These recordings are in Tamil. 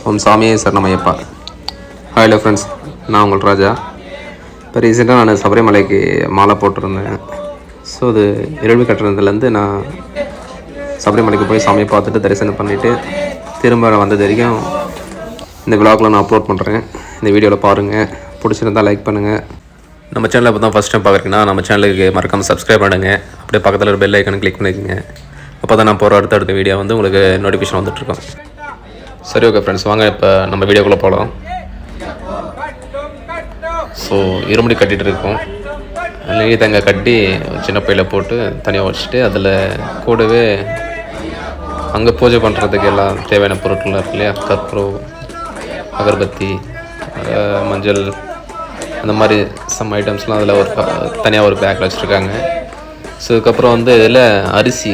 ஓம் சாமியே சரணமையப்பா. ஹலோ ஃப்ரெண்ட்ஸ், நான் உங்கள் ராஜா. இப்போ ரீசெண்டாக நான் சபரிமலைக்கு மாலை போட்டிருந்தேன். ஸோ அது இரவு கட்டுறதுலேருந்து நான் சபரிமலைக்கு போய் சாமியை பார்த்துட்டு தரிசனம் பண்ணிவிட்டு திரும்ப வந்தது வரைக்கும் இந்த விலாகில் நான் அப்லோட் பண்ணுறேன். இந்த வீடியோவில் பாருங்கள். பிடிச்சிருந்தால் லைக் பண்ணுங்கள். நம்ம சேனலை இப்போ தான் ஃபஸ்ட் டைம் பார்க்குறீங்கன்னா நம்ம சேனலுக்கு மறக்காமல் சப்ஸ்கிரைப் பண்ணுங்கள். அப்படியே பக்கத்தில் ஒரு பெல் ஐக்கனை கிளிக் பண்ணிக்கோங்க. அப்போ தான் நான் போகிற அடுத்த வீடியோ வந்து உங்களுக்கு நோட்டிஃபிகேஷன் வந்துட்டுருக்கோம். சரி, ஓகே ஃப்ரெண்ட்ஸ், வாங்க இப்போ நம்ம வீடியோக்குள்ளே போகலாம். ஸோ இருமுடி கட்டிகிட்டு இருக்கோம். நெய் தேங்காய் கட்டி சின்ன பையில் போட்டு தனியாக வச்சுட்டு அதில் கூடவே அங்கே பூஜை பண்ணுறதுக்கு எல்லாம் தேவையான பொருட்கள்லாம் இருக்கு இல்லையா, கற்பூரம், அகர்பத்தி, மஞ்சள், அந்த மாதிரி சம் ஐட்டம்ஸ்லாம் அதில் ஒரு தனியாக ஒரு பேக்கில் வச்சுருக்காங்க. ஸோ இதுக்கப்புறம் வந்து இதில் அரிசி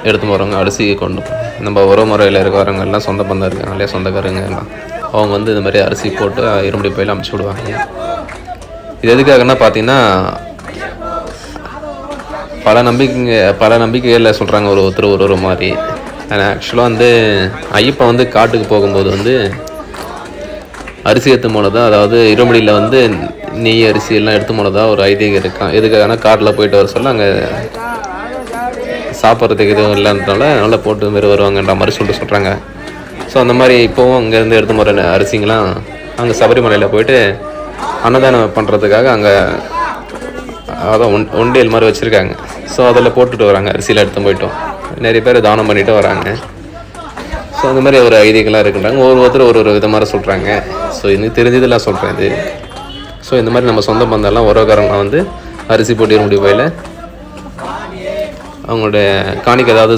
எடுத்து போகிறவங்க அரிசி கொண்டு நம்ம உறவு முறையில் இருக்கிறவங்க எல்லாம் சொந்த பந்தம் இருக்காங்க இல்லையா, சொந்தக்காரங்க எல்லாம் அவங்க வந்து இந்த மாதிரி அரிசி போட்டு இருமுடி போயில் அமுச்சு விடுவாங்க. இது எதுக்காகன்னா பார்த்தீங்கன்னா பல நம்பிக்கைகளில் சொல்கிறாங்க ஒருத்தர் ஒரு மாதிரி. ஆனால் ஆக்சுவலாக வந்து ஐயப்பன் வந்து காட்டுக்கு போகும்போது வந்து அரிசி எடுத்து போனதான், அதாவது இருமுடியில் வந்து நெய் அரிசி எல்லாம் எடுத்து போனதாக ஒரு ஐதீகம் இருக்கான். எதுக்காகனா காட்டில் போயிட்டு வர சொல்ல அங்கே சாப்பிட்றதுக்கு எதுவும் இல்லைன்றனால நல்லா போட்டு மாரி வருவாங்கன்ற மாதிரி சொல்கிறாங்க. ஸோ அந்த மாதிரி இப்போவும் அங்கேருந்து எடுத்து போகிற அரிசிங்கெலாம் அங்கே சபரிமலையில் போயிட்டு அன்னதானம் பண்ணுறதுக்காக அங்கே அதான் ஒண்டியல் மாதிரி வச்சுருக்காங்க. ஸோ அதில் போட்டுட்டு வராங்க, அரிசியில் எடுத்து போயிட்டோம். நிறைய பேர் தானம் பண்ணிவிட்டு வராங்க. ஸோ அந்த மாதிரி ஒரு ஐதீகளாக இருக்குன்றாங்க. ஒருத்தர் ஒரு விதமாக சொல்கிறாங்க. ஸோ இன்னும் தெரிஞ்சதெல்லாம் சொல்கிறேன் இது. ஸோ இந்த மாதிரி நம்ம சொந்த பந்தம்லாம் உறவுக்காரங்க வந்து அரிசி போட்டு இருமுடி போயில் அவங்களுடைய காணிக்கு ஏதாவது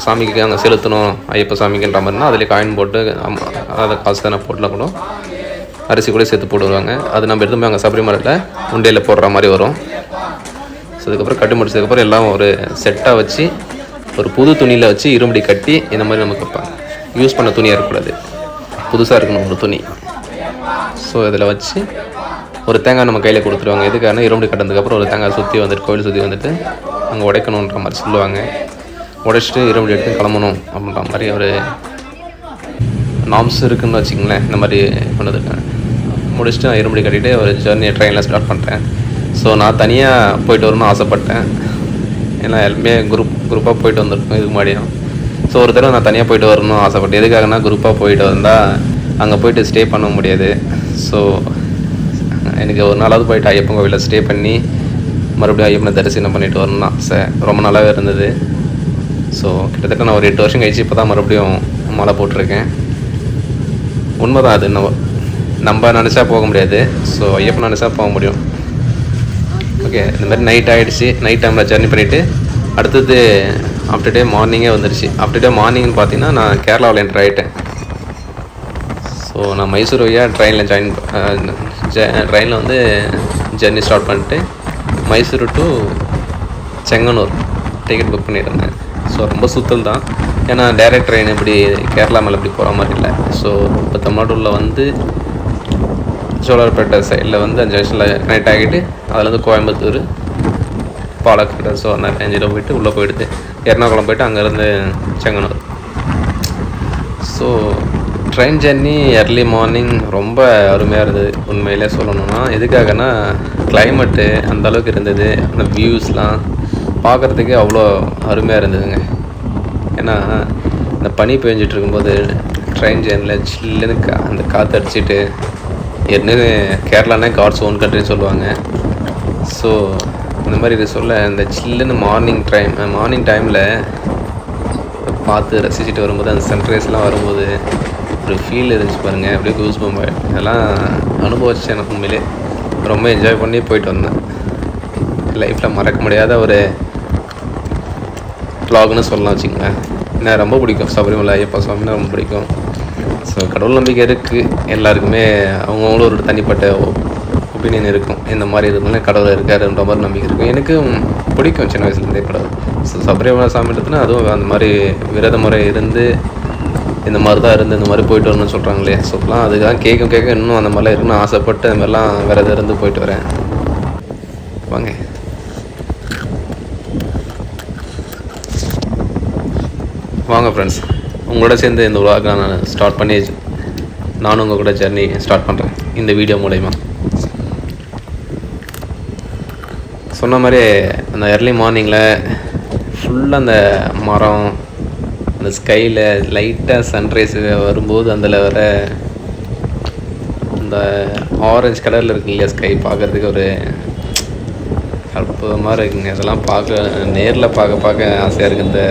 சாமிக்கு அங்கே செலுத்தணும் ஐயப்ப சாமிக்குன்ற மாதிரினா அதில் காயின் போட்டு அதாவது காசு தானே போட்டுலாம் கூட அரிசி கூட சேர்த்து போடுவாங்க. அது நம்ம எடுத்து போய் அங்கே சபரிமலையில் உண்டையில் போடுற மாதிரி வரும். ஸோ அதுக்கப்புறம் கட்டி முடிச்சதுக்கப்புறம் எல்லாம் ஒரு செட்டாக வச்சு ஒரு புது துணியில் வச்சு இருமுடி கட்டி இந்த மாதிரி நமக்கு வைப்பாங்க. யூஸ் பண்ண துணியாக இருக்கக்கூடாது, புதுசாக இருக்கணும் ஒரு துணி. ஸோ இதில் வச்சு ஒரு தேங்காய் நம்ம கையில் கொடுத்துருவாங்க. எதுக்கான இருமுடி கட்டினதுக்கப்புறம் ஒரு தேங்காய் சுற்றி வந்துட்டு கோயில் சுற்றி வந்துட்டு அங்கே உடைக்கணுன்ற மாதிரி சொல்லுவாங்க. உடைச்சிட்டு இருமுடி எடுத்து கிளம்பணும் அப்படின்ற மாதிரி ஒரு நாம்ஸ் இருக்குதுன்னு வச்சுங்களேன். இந்த மாதிரி பண்ணதுருக்கேன். முடிச்சுட்டு நான் இருமுடி கட்டிட்டு ஒரு ஜர்னியை ட்ரெயினில் ஸ்டார்ட் பண்ணுறேன். ஸோ நான் தனியாக போயிட்டு வரணும்னு ஆசைப்பட்டேன். ஏன்னா எல்லாமே குரூப்பாக போயிட்டு வந்துருக்கோம் இதுக்கு முன்னாடியும். ஸோ ஒரு தடவை நான் தனியாக போயிட்டு வரணும்னு ஆசைப்பட்டேன். எதுக்காகனா குரூப்பாக போயிட்டு வந்தால் அங்கே போயிட்டு ஸ்டே பண்ண முடியாது. ஸோ எனக்கு ஒரு நாளாவது போயிட்டு ஐயப்பன் கோவிலில் ஸ்டே பண்ணி மறுபடியும் ஐயப்பனை தரிசனம் பண்ணிட்டு வரணும்னு ஆசை ரொம்ப நாளாகவே இருந்தது. ஸோ கிட்டத்தட்ட நான் ஒரு 8 வருஷம் கழிச்சு இப்போ தான் மறுபடியும் மாலை போட்டிருக்கேன். உண்மைதான், அது நம்ம நினச்சா போக முடியாது. ஸோ ஐயப்பன் நினச்சா போக முடியும். ஓகே, இந்த மாதிரி நைட் ஆகிடுச்சு. நைட் டைமில் ஜர்னி பண்ணிவிட்டு அடுத்தது ஆஃப்டர் டே மார்னிங்கே வந்துடுச்சு. ஆஃப்டர் டே மார்னிங்னு பார்த்தீங்கன்னா நான் கேரளாவில் என்ட்ரு ஆகிட்டேன். ஸோ நான் மைசூர் வழியாக ட்ரெயினில் வந்து ஜர்னி ஸ்டார்ட் பண்ணிட்டு Mysore to Chengannur ticket book பண்ணியிருந்தேன். ஸோ ரொம்ப சுத்தல் தான். ஏன்னா டைரக்ட் ட்ரெயின் இப்படி கேரளா மேலே இப்படி போகிற மாதிரி இல்லை. ஸோ இப்போ தமிழ்நாட்டில் வந்து சோழர்பேட்டை சைடில் வந்து 5 நிமிஷத்தில் கனெக்ட் ஆகிட்டு அதுலேருந்து கோயம்புத்தூர், பாலக்காடு, ஸோ அந்த ரேஞ்சில் போயிட்டு உள்ளே போயிடுது எர்ணாகுளம் போயிட்டு அங்கேருந்து Chengannur. So train journey early morning ரொம்ப அருமையாக இருந்தது உண்மையிலே சொல்லணும்னா. எதுக்காகனா கிளைமேட்டு அந்தளவுக்கு இருந்தது. அந்த வியூஸ்லாம் பார்க்குறதுக்கே அவ்வளோ அருமையாக இருந்ததுங்க. ஏன்னா இந்த பனி பெஞ்சிட்டு இருக்கும்போது ட்ரெயின் ஜர்னியில் சில்லுன்னு அந்த காற்று அடிச்சுட்டு, ஏற்கனவே கேரளானே காட்ஸ் ஓன் கண்ட்ரின்னு சொல்லுவாங்க. ஸோ இந்த மாதிரி இது சொல்ல இந்த சில்லுன்னு மார்னிங் டைமில் பார்த்து ரசிச்சுட்டு வரும்போது அந்த சன்ரைஸ்லாம் வரும்போது ஒரு ஃபீல் இருந்துச்சு பாருங்கள். அப்படியே கூஸ் பம்ப் இதெல்லாம் அனுபவிச்சேன். எனக்கு உண்மையிலே ரொம்ப என்ஜாய் பண்ணி போயிட்டு வந்தேன். லைஃப்பில் மறக்க முடியாத ஒரு வ்ளாக்னு சொல்லலாம் வச்சுக்கோங்க. எனக்கு ரொம்ப பிடிக்கும் சபரிமலை ஐயப்பா சுவாமின்னா ரொம்ப பிடிக்கும். ஸோ கடவுள் நம்பிக்கை இருக்குது எல்லாருக்குமே. அவங்கவுங்களும் ஒரு தனிப்பட்ட ஒப்பீனியன் இருக்கும். இந்த மாதிரி இருந்தாலும் கடவுள் இருக்காருன்ற மாதிரி நம்பிக்கை இருக்கும். எனக்கும் பிடிக்கும் சின்ன வயசுலேருந்தே கடவுள். ஸோ சபரிமலை சாமி எடுத்துன்னா அதுவும் அந்த மாதிரி விரத முறை இருந்து இந்த மாதிரி தான் இருந்து இந்த மாதிரி போயிட்டு வரணும்னு சொல்கிறாங்களே. சொல்லலாம் அதுதான் கேட்க இன்னும் அந்த மாதிரிலாம் இருக்குன்னு ஆசைப்பட்டு அந்த மாதிரிலாம் விரதம் இருந்து போயிட்டு வரேன். வாங்க வாங்க ஃப்ரெண்ட்ஸ், உங்களோட சேர்ந்து இந்த vlog நான் ஸ்டார்ட் பண்ணி நானும் உங்கள் கூட ஜர்னி ஸ்டார்ட் பண்ணுறேன் இந்த வீடியோ மூலயமா. சொன்ன மாதிரி அந்த எர்லி மார்னிங்கில் ஃபுல்லாக அந்த மரம், அந்த ஸ்கையில் லைட்டாக சன்ரைஸ் வரும்போது அதில் வர அந்த ஆரஞ்சு கலரில் இருக்கு இல்லையா ஸ்கை, பார்க்குறதுக்கு ஒரு அற்புதமாக இருக்குங்க. அதெல்லாம் நேரில் பார்க்க ஆசையாக இருக்குது. இந்த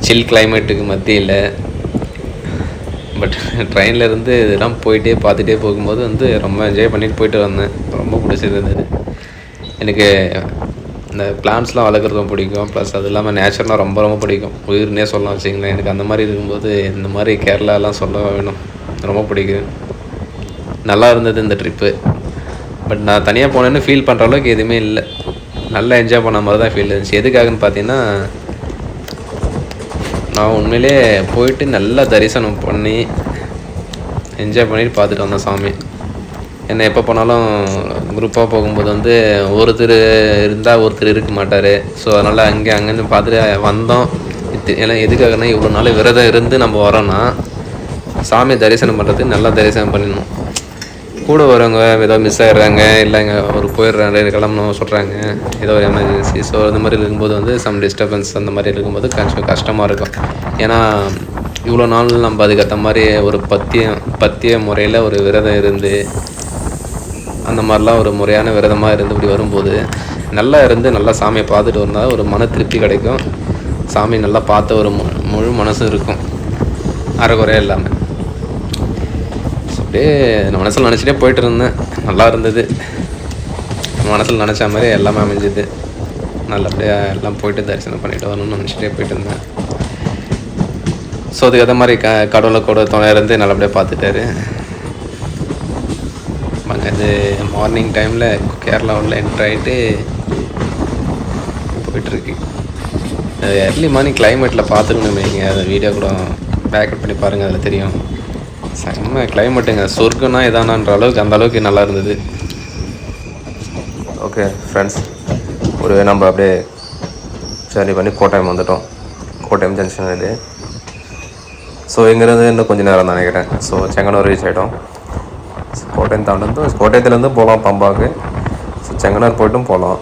சில் கிளைமேட்டுக்கு மத்தியில் பட் ட்ரெயினில் இருந்து இதெல்லாம் பார்த்துட்டே போகும்போது வந்து ரொம்ப என்ஜாய் பண்ணிட்டு போயிட்டு வந்தேன். ரொம்ப பிடிச்சிருந்தது எனக்கு. இந்த பிளான்ட்ஸ்லாம் வளர்க்குறது ரொம்ப பிடிக்கும். ப்ளஸ் அது இல்லாமல் நேச்சர்லாம் ரொம்ப ரொம்ப பிடிக்கும். உயிர்னே சொல்லலாம் வச்சிங்களேன். எனக்கு அந்த மாதிரி இருக்கும்போது இந்த மாதிரி கேரளாலாம் சொல்ல வேணும், ரொம்ப பிடிக்கும். நல்லா இருந்தது இந்த ட்ரிப்பு. பட் நான் தனியாக போனேன்னு ஃபீல் பண்ணுற அளவுக்கு எதுவுமே இல்லை. நல்லா என்ஜாய் பண்ண மாதிரி தான் ஃபீல் இருந்துச்சு. எதுக்காகன்னு பார்த்தீங்கன்னா, நான் உண்மையிலே போயிட்டு நல்லா தரிசனம் பண்ணி என்ஜாய் பண்ணிட்டு பார்த்துட்டு வந்தேன் சாமி. என்ன எப்போ போனாலும் குரூப்பாக போகும்போது வந்து ஒருத்தர் இருந்தால் ஒருத்தர் இருக்க மாட்டார். ஸோ அதனால் அங்கேருந்து பார்த்துட்டு வந்தோம். ஏன்னா எதுக்காகனா, இவ்வளோ நாள் விரதம் இருந்து நம்ம வரோன்னா சாமி தரிசனம் பண்ணுறதுக்கு நல்லா தரிசனம் பண்ணிடணும். கூட வரவங்க ஏதோ மிஸ் ஆகிடுறாங்க, இல்லைங்க ஒரு போயிடுறாங்க, கிளம்பணும் சொல்கிறாங்க, ஏதோ ஒரு எமர்ஜென்சி. ஸோ அந்த மாதிரி இருக்கும்போது வந்து சம் டிஸ்டர்பன்ஸ் அந்த மாதிரி இருக்கும்போது கொஞ்சம் கஷ்டமாக இருக்கும். ஏன்னா இவ்வளோ நாள் நம்ம அதுக்கேற்ற மாதிரி ஒரு பத்திய முறையில் ஒரு விரதம் இருந்து அந்த மாதிரிலாம் ஒரு முறையான விரதமாக இருந்து இப்படி வரும்போது நல்லா இருந்து நல்லா சாமியை பார்த்துட்டு வந்தால் ஒரு மன திருப்தி கிடைக்கும். சாமி நல்லா பார்த்த ஒரு முழு மனசும் இருக்கும், அரைக்குறையாக இல்லாமல். அப்படியே நான் மனசில் நினச்சிட்டே போயிட்டு இருந்தேன். நல்லா இருந்தது. மனசில் நினச்ச மாதிரி எல்லாமே அமைஞ்சுது. நல்லபடியாக எல்லாம் போயிட்டு தரிசனம் பண்ணிட்டு வரணும்னு நினச்சிட்டே போயிட்டு இருந்தேன். ஸோ அதுக்கு ஏற்ற மாதிரி கடவுளை கூட துணை இருந்து நல்லபடியாக பார்த்துட்டாரு. இது மார்னிங் டைமில் கேரளாவில் என்ட்ரு ஆகிட்டு போயிட்டுருக்கு. எர்லி மார்னிங் கிளைமேட்டில் பார்த்துக்கணும். நீங்கள் அதை வீடியோ கூட பேக்கப் பண்ணி பாருங்கள், அதில் தெரியும். செம்ம கிளைமேட்டுங்க, சொர்க்கம்னா இதானான்ற அளவுக்கு அந்த அளவுக்கு நல்லா இருந்தது. ஓகே ஃப்ரெண்ட்ஸ், நம்ம அப்படியே ஜர்னி பண்ணி கோட்டாயம் வந்துட்டோம். கோட்டாயம் ஜங்ஷன் இது. ஸோ இங்கேருந்து இன்னும் கொஞ்சம் நேரம் தான் நினைக்கிறேன். ஸோ செங்கனூர் ரீச் ஆகிட்டோம். கோட்டையம் தாண்டந்து கோட்டயத்துலேருந்து போகலாம் பம்பாவுக்கு. ஸோ செங்கனூர் போய்ட்டும் போகலாம்.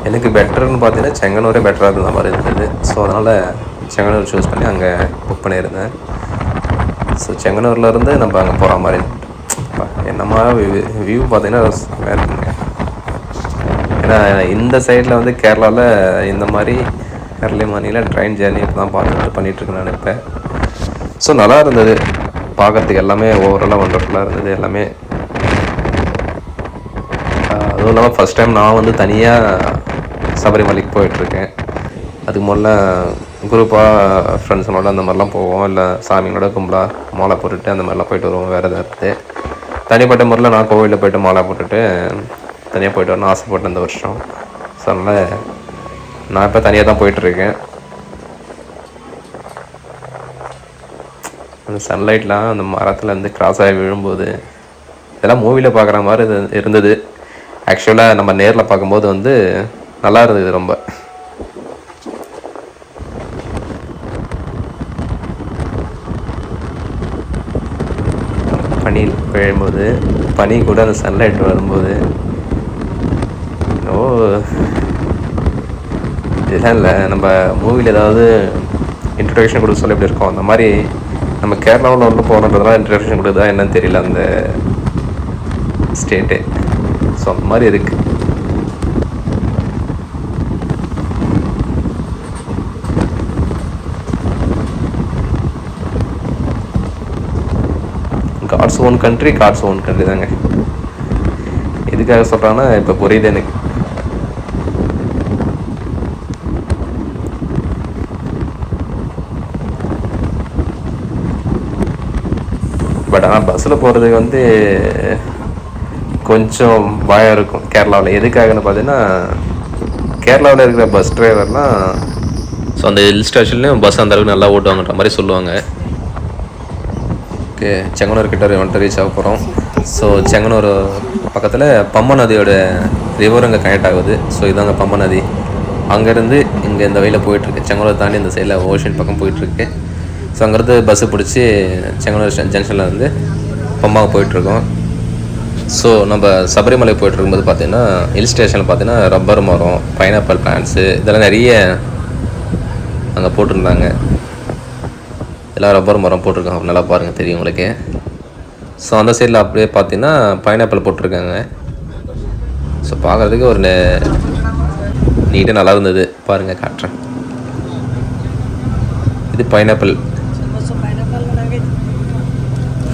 எனக்கு பெட்டர்னு பார்த்தீங்கன்னா செங்கனூரே பெட்டராக இருந்த மாதிரி இருந்தது. ஸோ அதனால் செங்கனூர் சூஸ் பண்ணி அங்கே புக் பண்ணியிருந்தேன். ஸோ செங்கனூர்லேருந்து நம்ம அங்கே போகிற மாதிரி என்னமா வியூ பார்த்தீங்கன்னா இருக்குங்க. ஏன்னா இந்த சைடில் வந்து கேரளாவில் இந்த மாதிரி எர்லி மார்னிங்கில் ட்ரெயின் ஜேர்னி இப்போ தான் பண்ணிகிட்ருக்கேன் நான் இப்போ. ஸோ நல்லா இருந்தது பார்க்குறதுக்கு. எல்லாமே ஓவராலாக ஒண்டர்ஃபுல்லாக இருந்தது எல்லாமே. அதுவும் இல்லாமல் ஃபஸ்ட் டைம் நான் வந்து தனியாக சபரிமலைக்கு போயிட்டுருக்கேன். அதுக்கு முதல்ல குரூப்பாக ஃப்ரெண்ட்ஸுங்களோட அந்த மாதிரிலாம் போவோம், இல்லை சாமிங்களோட கும்பலாக மாலை போட்டுட்டு அந்த மாதிரிலாம் போயிட்டு வருவோம். வேறு ஏதாவது தனிப்பட்ட முறையில் நான் கோவிலில் போய்ட்டு மாலை போட்டுட்டு தனியாக போய்ட்டு வரணும்னு ஆசைப்பட்டேன் இந்த வருஷம். ஸோ அதனால் நான் இப்போ தனியாக தான் போயிட்டுருக்கேன். அந்த சன்லைட்லாம் அந்த மரத்துலேருந்து கிராஸ் ஆகி விழும்போது இதெல்லாம் மூவியில் பார்க்குற மாதிரி இருந்தது. ஆக்சுவலாக நம்ம நேரில் பார்க்கும்போது வந்து நல்லா இருந்தது ரொம்ப. பனி விழும்போது, பனி கூட அந்த சன்லைட் வரும்போது, இதெல்லாம் இல்லை நம்ம மூவியில் ஏதாவது இன்ட்ரடக்ஷன் கொடுக்க சொல்ல எப்படி இருக்கோம் அந்த மாதிரி நம்ம கேரளாவில் வந்து போகிறதுனால இன்ட்ரடக்ஷன் கொடுக்குதா என்னன்னு தெரியல அந்த ஸ்டேட்டு. ஸோ அந்த மாதிரி இருக்குது. காட்ஸ் ஓன் கண்ட்ரி தாங்க. எதுக்காக சொல்கிறான்னா இப்போ புரியுது எனக்கு. பட் ஆனால் பஸ்ஸில் போகிறதுக்கு வந்து கொஞ்சம் பயம் இருக்கும் கேரளாவில். எதுக்காகன்னு பார்த்தீங்கன்னா கேரளாவில் இருக்கிற பஸ் டிரைவர்லாம் ஸோ அந்த ஹில் ஸ்டேஷன்லேயும் பஸ் அந்தளவுக்கு நல்லா ஓட்டுவாங்கன்ற மாதிரி சொல்லுவாங்க. ஓகே, செங்கனூர் கிட்ட வந்துட்டு ரீச் ஆக போகிறோம். ஸோ செங்கனூர் பக்கத்தில் பம்ப நதியோட ரிவர் அங்கே கனெக்ட் ஆகுது. ஸோ இதாங்க பம்ப நதி. அங்கேருந்து இங்கே இந்த வழியில் போயிட்டுருக்கு. செங்கனூர் தாண்டி இந்த சைடில் ஓஷன் பக்கம் போயிட்டுருக்கு. ஸோ அங்கேருந்து பஸ்ஸு பிடிச்சி செங்கனூர் ஜங்ஷனில் வந்து பம்பாவை போயிட்டுருக்கோம். ஸோ நம்ம சபரிமலை போயிட்டுருக்கும்போது பார்த்திங்கன்னா ஹில் ஸ்டேஷனில் பார்த்திங்கன்னா ரப்பர் மரம், பைனாப்பிள் பிளான்ட்ஸு இதெல்லாம் நிறைய அங்கே போட்டிருந்தாங்க. எல்லாம் ரப்பர் மரம் போட்டிருக்காங்க, நல்லா பாருங்கள் தெரியும் உங்களுக்கு. ஸோ அந்த சைடில் அப்படியே பார்த்திங்கன்னா பைனாப்பிள் போட்டிருக்காங்க. ஸோ பார்க்குறதுக்கு ஒரு நீட்டாக நல்லா இருந்தது. பாருங்கள் காட்டுறேன். இது பைனாப்பிள்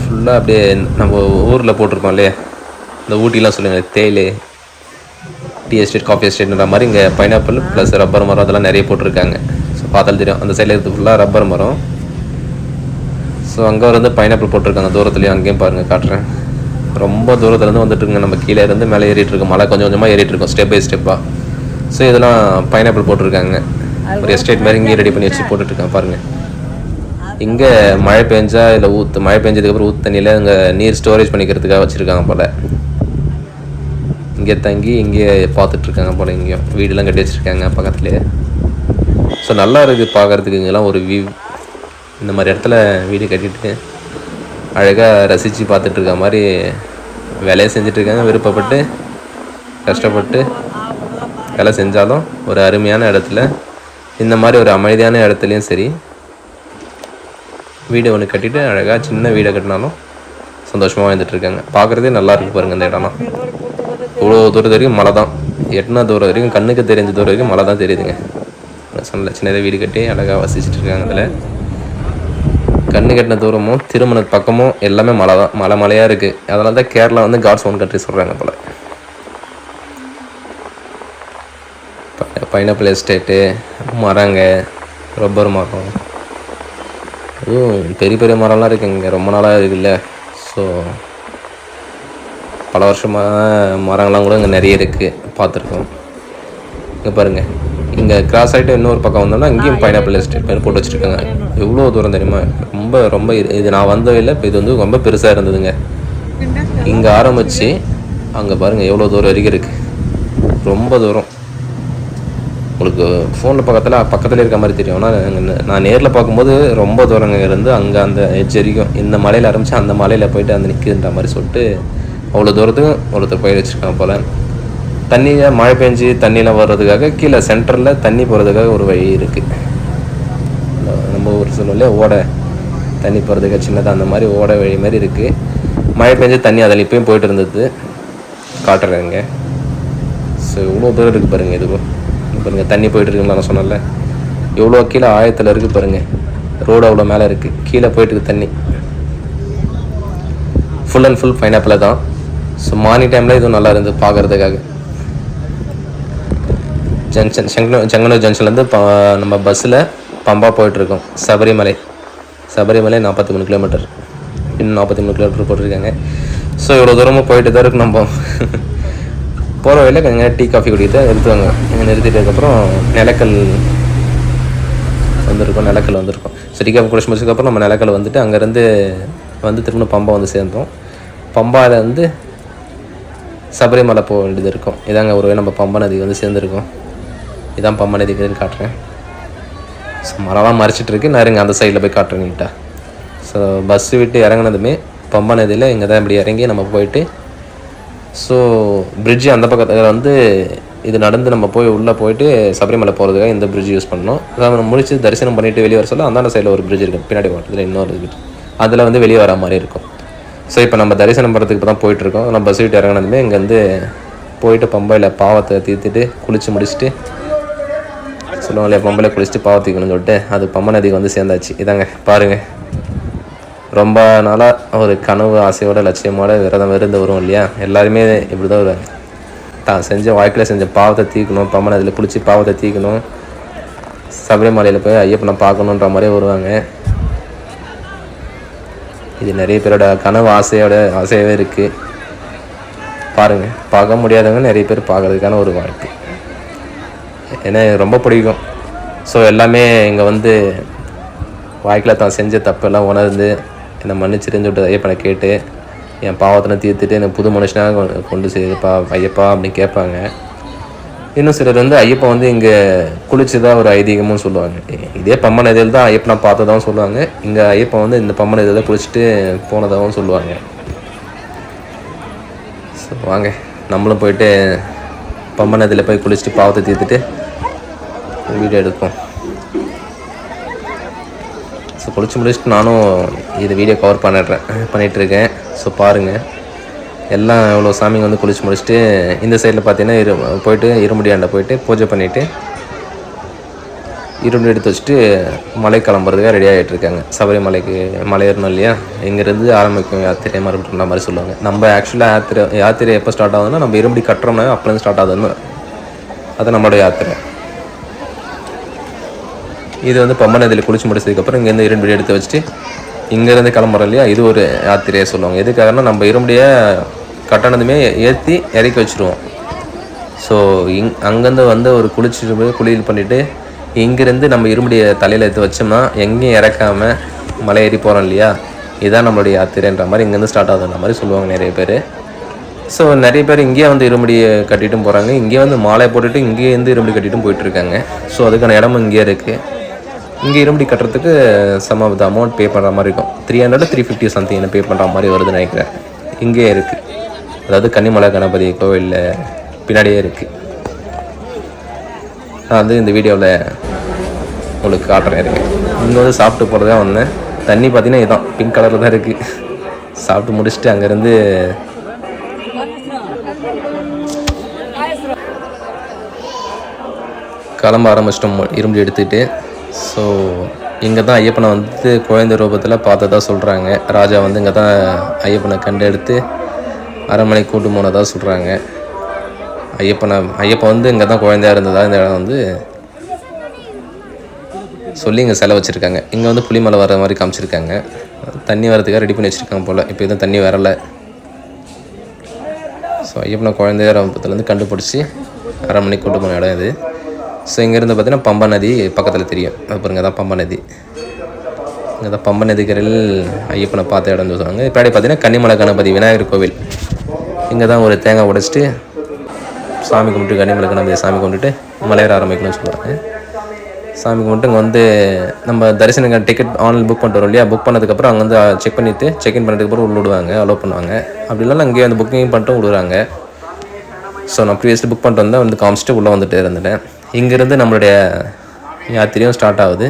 ஃபுல்லாக அப்படியே நம்ம ஊரில் போட்டிருக்கோம் இல்லையா, இந்த ஊட்டிலாம் சொல்லுங்கள் தேயிலை, டீ எஸ்டேட், காஃபி எஸ்டேட்ன்ற மாதிரி இங்கே பைனாப்பிள் ப்ளஸ் ரப்பர் மரம் அதெல்லாம் நிறைய போட்டிருக்காங்க. ஸோ பார்த்தாலும் தெரியும் அந்த சைடில் இருக்குது ஃபுல்லாக ரப்பர் மரம். ஸோ அங்கே வந்து பைனாப்பிள் போட்டிருக்காங்க தூரத்துலேயும், அங்கேயும் பாருங்கள் காட்டுறேன். ரொம்ப தூரத்துலேருந்து வந்துட்டுருங்க. நம்ம கீழே இருந்து மேலே ஏறிட்டுருக்கோம், மழை கொஞ்சம் கொஞ்சமாக ஏறிட்டுருக்கோம் ஸ்டெப் பை ஸ்டெப்பாக. ஸோ இதெல்லாம் பைனாப்பிள் போட்டிருக்காங்க. ஒரு எஸ்டேட் மாதிரி இங்கே ரெடி பண்ணி வச்சு போட்டுட்ருக்காங்க பாருங்கள். இங்கே மழை பெஞ்சா இல்லை மழை பெஞ்சதுக்கப்புறம் தண்ணியில் இங்கே நீர் ஸ்டோரேஜ் பண்ணிக்கிறதுக்காக வச்சுருக்காங்க போல். இங்கே தங்கி இங்கே பார்த்துட்ருக்காங்க போல். இங்கேயும் வீடெல்லாம் கட்டி வச்சுருக்காங்க பக்கத்துலேயே. ஸோ நல்லா இருக்குது பார்க்குறதுக்கு. இங்கெல்லாம் ஒரு வியூ, இந்த மாதிரி இடத்துல வீடு கட்டிட்டு அழகாக ரசித்து பார்த்துட்ருக்க மாதிரி வேலையை செஞ்சிட்ருக்காங்க. விருப்பப்பட்டு கஷ்டப்பட்டு வேலை செஞ்சாலும் ஒரு அருமையான இடத்துல, இந்த மாதிரி ஒரு அமைதியான இடத்துலையும் சரி வீடு ஒன்று கட்டிட்டு அழகாக சின்ன வீடை கட்டினாலும் சந்தோஷமாக வாழ்ந்துட்டுருக்காங்க. பார்க்குறதே நல்லா இருக்குது பாருங்கள். இந்த இடம்லாம் இவ்வளோ தூரம் வரைக்கும் மழை தான், எட்டினா தூரம் வரைக்கும் கண்ணுக்கு தெரிஞ்ச தூரம் வரைக்கும் மழை தான் தெரியுதுங்க. சொன்னல சின்னதாக வீடு கட்டி அழகாக வசிச்சுட்டு இருக்காங்க. அதில் கண்ணு கட்டின தூரமும் திருமண பக்கமும் எல்லாமே மழை தான், மழையாக இருக்குது. அதனால தான் கேரளா வந்து காட்ஸ் ஓன் கண்ட்ரி சொல்கிறாங்க போல். பைனாப்பிள் எஸ்டேட்டு, மரங்க, ரப்பர் மரம், அதுவும் பெரிய பெரிய மரம்லாம் இருக்குங்க. ரொம்ப நாளாக இருக்குல்ல. ஸோ பல வருஷமாக மரங்கள்லாம் கூட இங்கே நிறைய இருக்குது, பார்த்துருக்கோம். இங்கே பாருங்கள், இங்கே கிராஸ் ஆகிட்டு இன்னொரு பக்கம் வந்தோம்னா இங்கேயும் பைனாப்பிள் எஸ்டேட் போட்டு வச்சுருக்காங்க. எவ்வளோ தூரம் தெரியுமா? ரொம்ப ரொம்ப இது நான் வந்தவே இல்லை. இப்போ இது வந்து ரொம்ப பெருசாக இருந்ததுங்க. இங்கே ஆரம்பித்து அங்கே பாருங்கள் எவ்வளோ தூரம் வரைக்கும் இருக்குது. ரொம்ப தூரம் உங்களுக்கு ஃபோனில் பக்கத்தில் இருக்க மாதிரி தெரியும். ஆனால் நான் நேரில் பார்க்கும்போது ரொம்ப தூரங்க இருந்து அங்கே அந்த எட்ஜ் வரைக்கும், இந்த மலையில் ஆரம்பித்து அந்த மலையில் போய்ட்டு அந்த நிற்குதுன்ற மாதிரி சொல்லிட்டு அவ்வளோ தூரத்துக்கு ஒருத்தர் பயிர் வச்சுருக்காங்க போல். தண்ணியை மழை பெஞ்சு தண்ணியெலாம் வர்றதுக்காக கீழே சென்டரில் தண்ணி போகிறதுக்காக ஒரு வழி இருக்குது. நம்ம ஊர் சொல்லுவோம் இல்லையா, ஓடை தண்ணி போகிறதுக்காக சின்னதாக அந்த மாதிரி ஓடை வழி மாதிரி இருக்குது. மழை பெஞ்சு தண்ணி அதில் இப்போயும் போயிட்டு இருந்தது காட்டுறாங்க. ஸோ இவ்வளோ தூரம் இருக்குது பாருங்கள். இதுவும் பாருங்கள் தண்ணி போயிட்டுருக்குங்களா, நான் சொன்னல எவ்வளோ கீழே ஆயத்தில் இருக்குது பாருங்கள். ரோடு அவ்வளோ மேலே இருக்குது, கீழே போயிட்டுருக்கு தண்ணி. ஃபுல் அண்ட் ஃபுல் பைனாப்பிள் தான். ஸோ மார்னிங் டைமில் இதுவும் நல்லா இருந்தது பார்க்குறதுக்காக. ஜங்ஷன் செங்கனூர் ஜங்ஷன்லேருந்து நம்ம பஸ்ஸில் பம்பா போயிட்டுருக்கோம். சபரிமலை 43 கிலோமீட்டர், இன்னும் 43 கிலோமீட்டர் போட்டிருக்காங்க. ஸோ இவ்வளோ தூரமாக போயிட்டு தான் இருக்கு. நம்ம போகிற வழியில் கொஞ்சம் டீ காஃபி குடிக்கிட்டு நிறுத்துவாங்க. இங்கே நிறுத்திட்டதுக்கப்புறம் நிலக்கல் வந்திருக்கோம். ஸோ டீ காஃபி குடிச்சு முடிச்சதுக்கப்புறம் நம்ம நிலக்கல் வந்துட்டு அங்கேருந்து வந்து திரும்ப பம்பா வந்து சேர்ந்தோம். பம்பாவில் வந்து சபரிமலை போக வேண்டியது இருக்கும். இதாங்க ஒரு நம்ம பம்பா நதிக்கு வந்து சேர்ந்துருக்கோம். இதான் பம்பா நதிக்குன்னு காட்டுறேன். ஸோ மரம்லாம் மறைச்சிட்ருக்கு, நான் இருங்க அந்த சைடில் போய் காட்டுறேங்கிட்டா. ஸோ பஸ்ஸு விட்டு இறங்கினதுமே பம்பா நதியில் இங்கே தான் இப்படி இறங்கி நம்ம போயிட்டு, ஸோ பிரிட்ஜு அந்த பக்கத்தில் வந்து இது நடந்து நம்ம உள்ளே போயிட்டு சபரிமலை போகிறதுக்காக இந்த பிரிட்ஜ் யூஸ் பண்ணோம். அதாவது நம்ம முடிச்சு தரிசனம் பண்ணிவிட்டு வெளியே வர சொல்ல அந்தாண்ட சைடில் ஒரு பிரிட்ஜ் இருக்குது, பின்னாடி ஓட்டத்தில் இன்னொரு பிரிட்ஜ், அதில் வந்து வெளியே வர மாதிரி இருக்கும். ஸோ இப்போ நம்ம தரிசனம் பண்ணுறதுக்கு இப்போ தான் போயிட்டுருக்கோம். நம்ம பஸ் விட்டு இறங்கினதுமே இங்கேருந்து போயிட்டு பம்பையில் பாவத்தை தீர்த்துட்டு குளித்து முடிச்சுட்டு சொல்லுவோம் இல்லையா, பம்பையில் குளிச்சுட்டு பாவத்திக்கணும்னு சொல்லிட்டு அது பம்பை நதிக்கு வந்து சேர்ந்தாச்சு. இதாங்க பாருங்கள், ரொம்ப நாளாக ஒரு கனவு ஆசையோட லட்சியமோட விரதம் இருந்து வரும் இல்லையா, எல்லாருமே இப்படி தான் தான் வாழ்க்கையில் செஞ்ச பாவத்தை தீர்க்கணும், பம்பை நதியில் குளித்து பாவத்தை தீர்க்கணும், சபரிமலையில் போய் ஐயப்பனை பார்க்கணுன்ற மாதிரியே வருவாங்க. இது நிறைய பேரோட கனவு ஆசையாகவே இருக்குது. பாருங்கள், பார்க்க முடியாதவங்க நிறைய பேர் பார்க்கறதுக்கான ஒரு வாய்ப்பு. ஏன்னா ரொம்ப பிடிக்கும். ஸோ எல்லாமே இங்கே வந்து வாழ்க்கையில் தான் செஞ்ச தப்பெல்லாம் உணர்ந்து என்னை மன்னிச்சிருன்னு சொல்லிட்டு ஐயப்பனை கேட்டு என் பாவத்தனை தீர்த்துட்டு எனக்கு புது மனுஷனாக கொண்டு செய்ப்பா ஐயப்பா அப்படின்னு கேட்பாங்க. இன்னும் சிலர் வந்து ஐயப்பன் வந்து இங்கே குளிச்சுதான் ஒரு ஐதீகமும் சொல்லுவாங்க. இதே பம்பன் நதியில் தான் ஐயப்பனை பார்த்ததாகவும் சொல்லுவாங்க. இங்கே ஐயப்பன் வந்து இந்த பம்பன் நதியில் தான் குளிச்சுட்டு போனதாகவும் சொல்லுவாங்க. ஸோ வாங்க நம்மளும் போயிட்டு பம்பன் நதியில் போய் குளிச்சுட்டு பாவத்தை தீர்த்துட்டு வீடியோ எடுப்போம். ஸோ குளிச்சு முடிச்சுட்டு நானும் இது வீடியோ கவர் பண்ணிகிட்ருக்கேன். ஸோ பாருங்கள், எல்லாம் எவ்வளோ சாமிங்க வந்து குளிச்சு முடிச்சுட்டு இந்த சைடில் பார்த்தீங்கன்னா போயிட்டு இருமுடியாண்ட போயிட்டு பூஜை பண்ணிவிட்டு இருமுடி எடுத்து வச்சுட்டு மலை கிளம்புறதுக்காக ரெடி ஆகிட்டு இருக்காங்க. சபரிமலைக்கு மலை ஏறணும் இல்லையா, இங்கேருந்து ஆரம்பிக்கும் யாத்திரை மறுபடின்ற மாதிரி சொல்லுவாங்க. நம்ம ஆக்சுவலாக யாத்திரை எப்போ ஸ்டார்ட் ஆகுதுன்னா நம்ம இருமுடி கட்டுறோம்னா அப்போலேருந்து ஸ்டார்ட் ஆகுதுன்னு அது நம்மளோட யாத்திரை. இது வந்து பம்பன் நதியில் குளிச்சு முடிச்சதுக்கப்புறம் இங்கேருந்து இருமுடி எடுத்து வச்சுட்டு இங்கேருந்து கிளம்புறோம் இல்லையா, இது ஒரு யாத்திரையை சொல்லுவாங்க. எதுக்காகனா நம்ம இருமுடியை கட்டணதுமே ஏற்றி இறக்கி வச்சுருவோம். ஸோ அங்கேருந்து வந்து ஒரு குளிச்சுட்டு குளியல் பண்ணிவிட்டு இங்கேருந்து நம்ம இருமுடியை தலையில் எடுத்து வச்சோம்னா எங்கேயும் இறக்காமல் மலை ஏறி போகிறோம் இல்லையா, இதுதான் நம்மளுடைய யாத்திரைன்ற மாதிரி இங்கேருந்து ஸ்டார்ட் ஆகுதுன்ற மாதிரி சொல்லுவாங்க நிறைய பேர். ஸோ நிறைய பேர் இங்கேயே வந்து இருமுடியை கட்டிட்டும் போகிறாங்க, இங்கேயே வந்து மாலை போட்டுட்டு இங்கேருந்து இருமுடி கட்டிட்டும் போயிட்டுருக்காங்க. ஸோ அதுக்கான இடமும் இங்கேயே இருக்குது. இங்கே இருமுடி கட்டுறதுக்கு some of the amount pay பண்ணுற மாதிரி இருக்கும். 300-350 சம்திங் பே பண்ணுற மாதிரி வருதுன்னு நினைக்கிறேன். இங்கேயே இருக்குது, அதாவது கன்னிமலை கணபதி கோவிலில் பின்னாடியே இருக்குது. நான் வந்து இந்த வீடியோவில் உங்களுக்கு காட்டுறேன் இருக்கு. இங்கே வந்து சாப்பிட்டு போகிறதா வந்தேன். தண்ணி பார்த்தீங்கன்னா இதுதான் பிங்க் கலரில் தான் இருக்குது. சாப்பிட்டு முடிச்சுட்டு அங்கேருந்து கிளம்ப ஆரம்பிச்சிட்டோம் இருமுடி எடுத்துகிட்டு. ஸோ இங்கே தான் ஐயப்பனை வந்து குழந்தை ரூபத்தில் பார்த்ததா சொல்கிறாங்க. ராஜா வந்து இங்கே தான் ஐயப்பனை கண்டு எடுத்து அரண்மனைக்கு கூட்டு போனதாக சொல்கிறாங்க. ஐயப்பன் வந்து இங்கே தான் குழந்தையாக இருந்ததா இந்த இடம் வந்து சொல்லி இங்கே செலவு வச்சுருக்காங்க. இங்கே வந்து புலிமலை வர மாதிரி காமிச்சிருக்காங்க. தண்ணி வரதுக்காக ரெடி பண்ணி வச்சுருக்காங்க போல். இப்போ எதுவும் தண்ணி வரலை. ஸோ ஐயப்பனை குழந்தைய ரூபத்துலேருந்து கண்டுபிடிச்சி அரண்மனைக்கு கூட்டு போன இடம் இது. ஸோ இங்கேருந்து பார்த்தீங்கன்னா பம்பா நதி பக்கத்தில் தெரியும். அப்புறம் இங்கே தான் பம்பா நதி. இங்கே தான் பம்பா நதிக்கரையில் ஐயப்பனை பார்த்த இடம் சொல்லுவாங்க. பின்னாடி பார்த்தீங்கன்னா கன்னிமலை கணபதி விநாயகர் கோவில். இங்கே தான் ஒரு தேங்காய் உடைச்சிட்டு சாமி கும்பிட்டு கன்னிமலை கணபதி சாமி கும்பிட்டுட்டு மலையேற ஆரம்பிக்கணும்னு சொல்லுவாங்க. சாமி கும்பிட்டு இங்கே வந்து நம்ம தரிசனம் டிக்கெட் ஆன்லைன் புக் பண்ணிட்டு வரோம் இல்லையா, புக் பண்ணதுக்கப்புறம் அங்கே வந்து செக் பண்ணிவிட்டு செக்இன் பண்ணதுக்கப்புறம் உள்ள விடுவாங்க, அலோவ் பண்ணுவாங்க. அப்படி இல்லைனா அங்கேயே வந்து புக்கிங் பண்ணிட்டு விடுறாங்க. ஸோ நான் ப்ரீவியஸ்லி புக் பண்ணிட்டு வந்தேன், வந்து காமிச்சிட்டு உள்ளே வந்துட்டு இருந்துட்டேன். இங்கேருந்து நம்மளுடைய யாத்திரையும் ஸ்டார்ட் ஆகுது.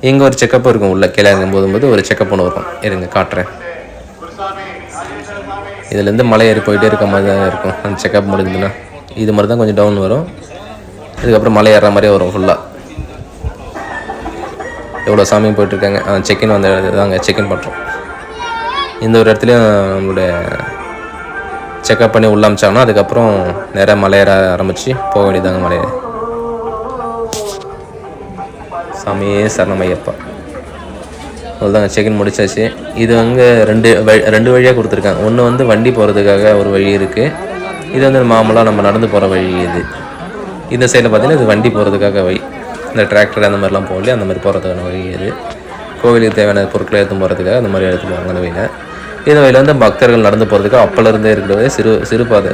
இங்கே ஒரு செக்கப் இருக்கும், உள்ள கீழே இறங்கும்போது ஒரு செக்கப் ஒன்று வரும். இருங்க காட்டுறேன். இதுலேருந்து மலை ஏறி போயிட்டே இருக்க மாதிரி தான் இருக்கும். அந்த செக்கப் முடிஞ்சதுன்னா இது மாதிரி தான் கொஞ்சம் டவுன் வரும். இதுக்கப்புறம் மலை ஏறுற மாதிரியே வரும் ஃபுல்லாக. எவ்வளோ சாமியும் போயிட்டுருக்காங்க. செக்இன் வந்த தாங்க செக்இன் பண்ணுறோம். இந்த ஒரு இடத்துலையும் நம்மளுடைய செக்கப் பண்ணி உள்ள அமிச்சாங்கன்னா அதுக்கப்புறம் நிறையா மலையேற ஆரம்பித்து போக வேண்டியதாங்க. மலையை சாமியே சரணமையப்பா. அவ்வளோதாங்க, செக்இன் முடிச்சாச்சு. இது அங்கே ரெண்டு வழியாக கொடுத்துருக்காங்க. ஒன்று வந்து வண்டி போகிறதுக்காக ஒரு வழி இருக்குது. இது வந்து மாமூலாக நம்ம நடந்து போகிற வழி. இந்த சைடில் பார்த்தீங்கன்னா இது வண்டி போகிறதுக்காக வழி. இந்த டிராக்டர் அந்த மாதிரிலாம் போகலையே, அந்த மாதிரி போகிறதுக்கான வழி இது. கோவிலுக்கு தேவையான பொருட்களை எடுத்து போகிறதுக்காக அந்த மாதிரி எடுத்து போவாங்க அந்த வழியில். இந்த வழியில் வந்து பக்தர்கள் நடந்து போகிறதுக்கு அப்போலேருந்தே இருக்கிறது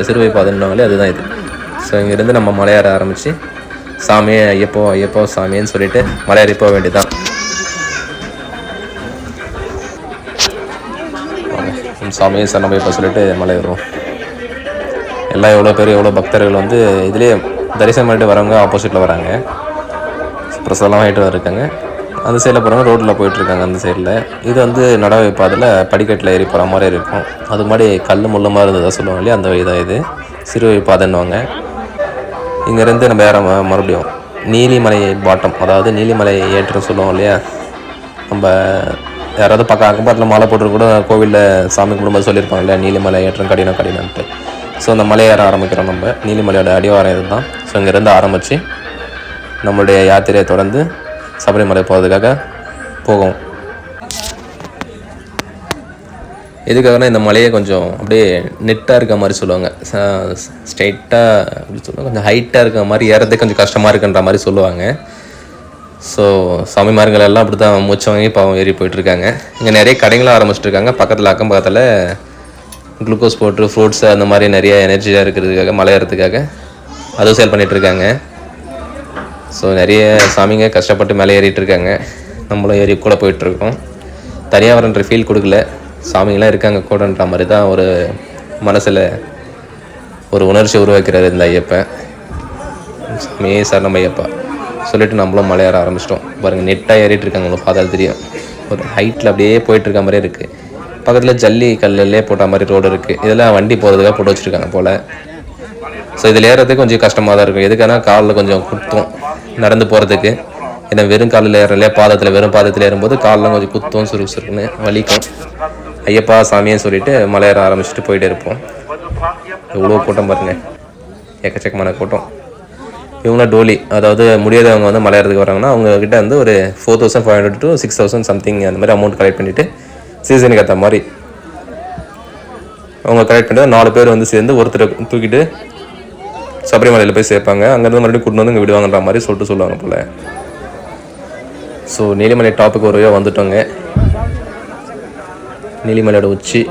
சிறுவை பாதைன்னாலே அதுதான் இது. ஸோ இங்கேருந்து நம்ம மலையேற ஆரம்பித்து சாமியே ஐயப்போ சாமின்னு சொல்லிட்டு மலையேறி போக வேண்டியதுதான். சாமியே சரணமையப்போ சொல்லிட்டு மலையேறுவோம். எல்லாம் எவ்வளோ பக்தர்கள் வந்து இதுலேயே தரிசனம் பண்ணிட்டு வரவங்க ஆப்போசிட்டில் வராங்க. பிரசாதம் ஆகிட்டு இருக்காங்க. அந்த சைடில் போகிறவங்க ரோட்டில் போயிட்டுருக்காங்க. அந்த சைடில் இது வந்து நடவை பாதையில் படிக்கட்டில் ஏறி போகிற மாதிரி இருக்கும். அது மாதிரி கல் முள்ளமாக இருந்ததாக சொல்லுவாங்க இல்லையா, அந்த வழி தான் இது. சிறுவை பாதைன்னுவாங்க. இங்கேருந்து நம்ம மறுபடியும் நீலிமலை பாட்டம், அதாவது நீலிமலை ஏற்றம் சொல்லுவோம் இல்லையா. நம்ம யாராவது அக்கம்பக்கத்தில் மாலை போட்டு கூட கோவிலில் சாமி கும்பிடும்போது சொல்லியிருப்பாங்க இல்லையா, நீலிமலை ஏற்றம் கடினம்ட்டு. ஸோ அந்த மலை ஏற ஆரம்பிக்கிறோம். நம்ம நீலிமலையோட அடிவாரம் இது தான். ஸோ இங்கேருந்து ஆரம்பித்து நம்மளுடைய யாத்திரையை தொடர்ந்து சபரிமலை போகிறதுக்காக போகும். எதுக்காகனா இந்த மலையை கொஞ்சம் அப்படியே நெட்டாக இருக்க மாதிரி சொல்லுவாங்க. ஸ்ட்ரைட்டாக அப்படி சொல்லுவாங்க, கொஞ்சம் ஹைட்டாக இருக்க மாதிரி ஏறதே கொஞ்சம் கஷ்டமாக இருக்குன்ற மாதிரி சொல்லுவாங்க. ஸோ சாமிமார்கள் எல்லாம் அப்படி தான் மூச்சு வாங்கி பாவம் ஏறி போயிட்டுருக்காங்க. இங்கே நிறைய கடைகளும் ஆரம்பிச்சிட்ருக்காங்க. அக்கம் பக்கத்தில் குளுக்கோஸ் பவுட்ரு, ஃப்ரூட்ஸு அந்த மாதிரி நிறைய எனர்ஜியாக இருக்கிறதுக்காக மலை ஏறதுக்காக அதுவும் சேல் பண்ணிகிட்ருக்காங்க. ஸோ நிறைய சாமிங்க கஷ்டப்பட்டு மேலே ஏறிட்டு இருக்காங்க, நம்மளும் ஏறி கூட போயிட்டுருக்கோம். தனியாக வரன்ற ஃபீல் கொடுக்கல, சாமிங்களாம் இருக்காங்க கூடன்ற மாதிரி தான் ஒரு மனசில் ஒரு உணர்ச்சி உருவாக்கிறாரு இந்த ஐயப்பன். சாமியே சரணம் ஐயப்பா சொல்லிட்டு நம்மளும் மலையேற ஆரம்பிச்சிட்டோம். பாருங்கள், நெட்டாக ஏறிட்டு இருக்காங்க, உங்களுக்கு பார்த்தாலும் தெரியும். ஒரு ஹைட்டில் அப்படியே போயிட்டுருக்க மாதிரியே இருக்குது. பக்கத்தில் ஜல்லி கல்லிலே போட்ட மாதிரி ரோடு இருக்குது. இதெல்லாம் வண்டி போகிறதுக்காக போட்டு வச்சுருக்காங்க போல். ஸோ இதில் ஏறுறதுக்கு கொஞ்சம் கஷ்டமாக தான் இருக்கும். எதுக்கான காலில் கொஞ்சம் குத்தும் நடந்து போகிறதுக்கு. ஏன்னா வெறும் காலில் ஏறலையே, வெறும் பாதத்தில் ஏறும்போது காலெலாம் கொஞ்சம் குத்தும், சுருக்குன்னு வலிக்கும். ஐயப்பா சாமியே சொல்லிவிட்டு மலையேற ஆரம்பிச்சுட்டு போயிட்டே இருப்போம். எவ்வளோ கூட்டம் பாருங்கள், எக்கச்சக்கமான கூட்டம். இவங்க டோலி, அதாவது முடியாதவங்க வந்து மலையேறதுக்கு வராங்கன்னா அவங்கக்கிட்ட வந்து ஒரு 4500 to 6000 சம்திங் அந்த மாதிரி அமௌண்ட் கலெக்ட் பண்ணிவிட்டு சீசனுக்கு ஏற்ற மாதிரி அவங்க கலெக்ட் பண்ணிட்டு 4 பேர் வந்து சேர்ந்து ஒருத்தரை தூக்கிட்டு சபரிமலையில் போய் சேர்ப்பாங்க. அங்கேருந்து மறுபடியும் கூட்டிட்டு வந்து இங்கே விடுவாங்கன்ற மாதிரி சொல்லுவாங்க போல். ஸோ நீலிமலை டாப்புக்கு ஒரு வழியாக வந்துட்டோங்க. நீலிமலையோட உச்சி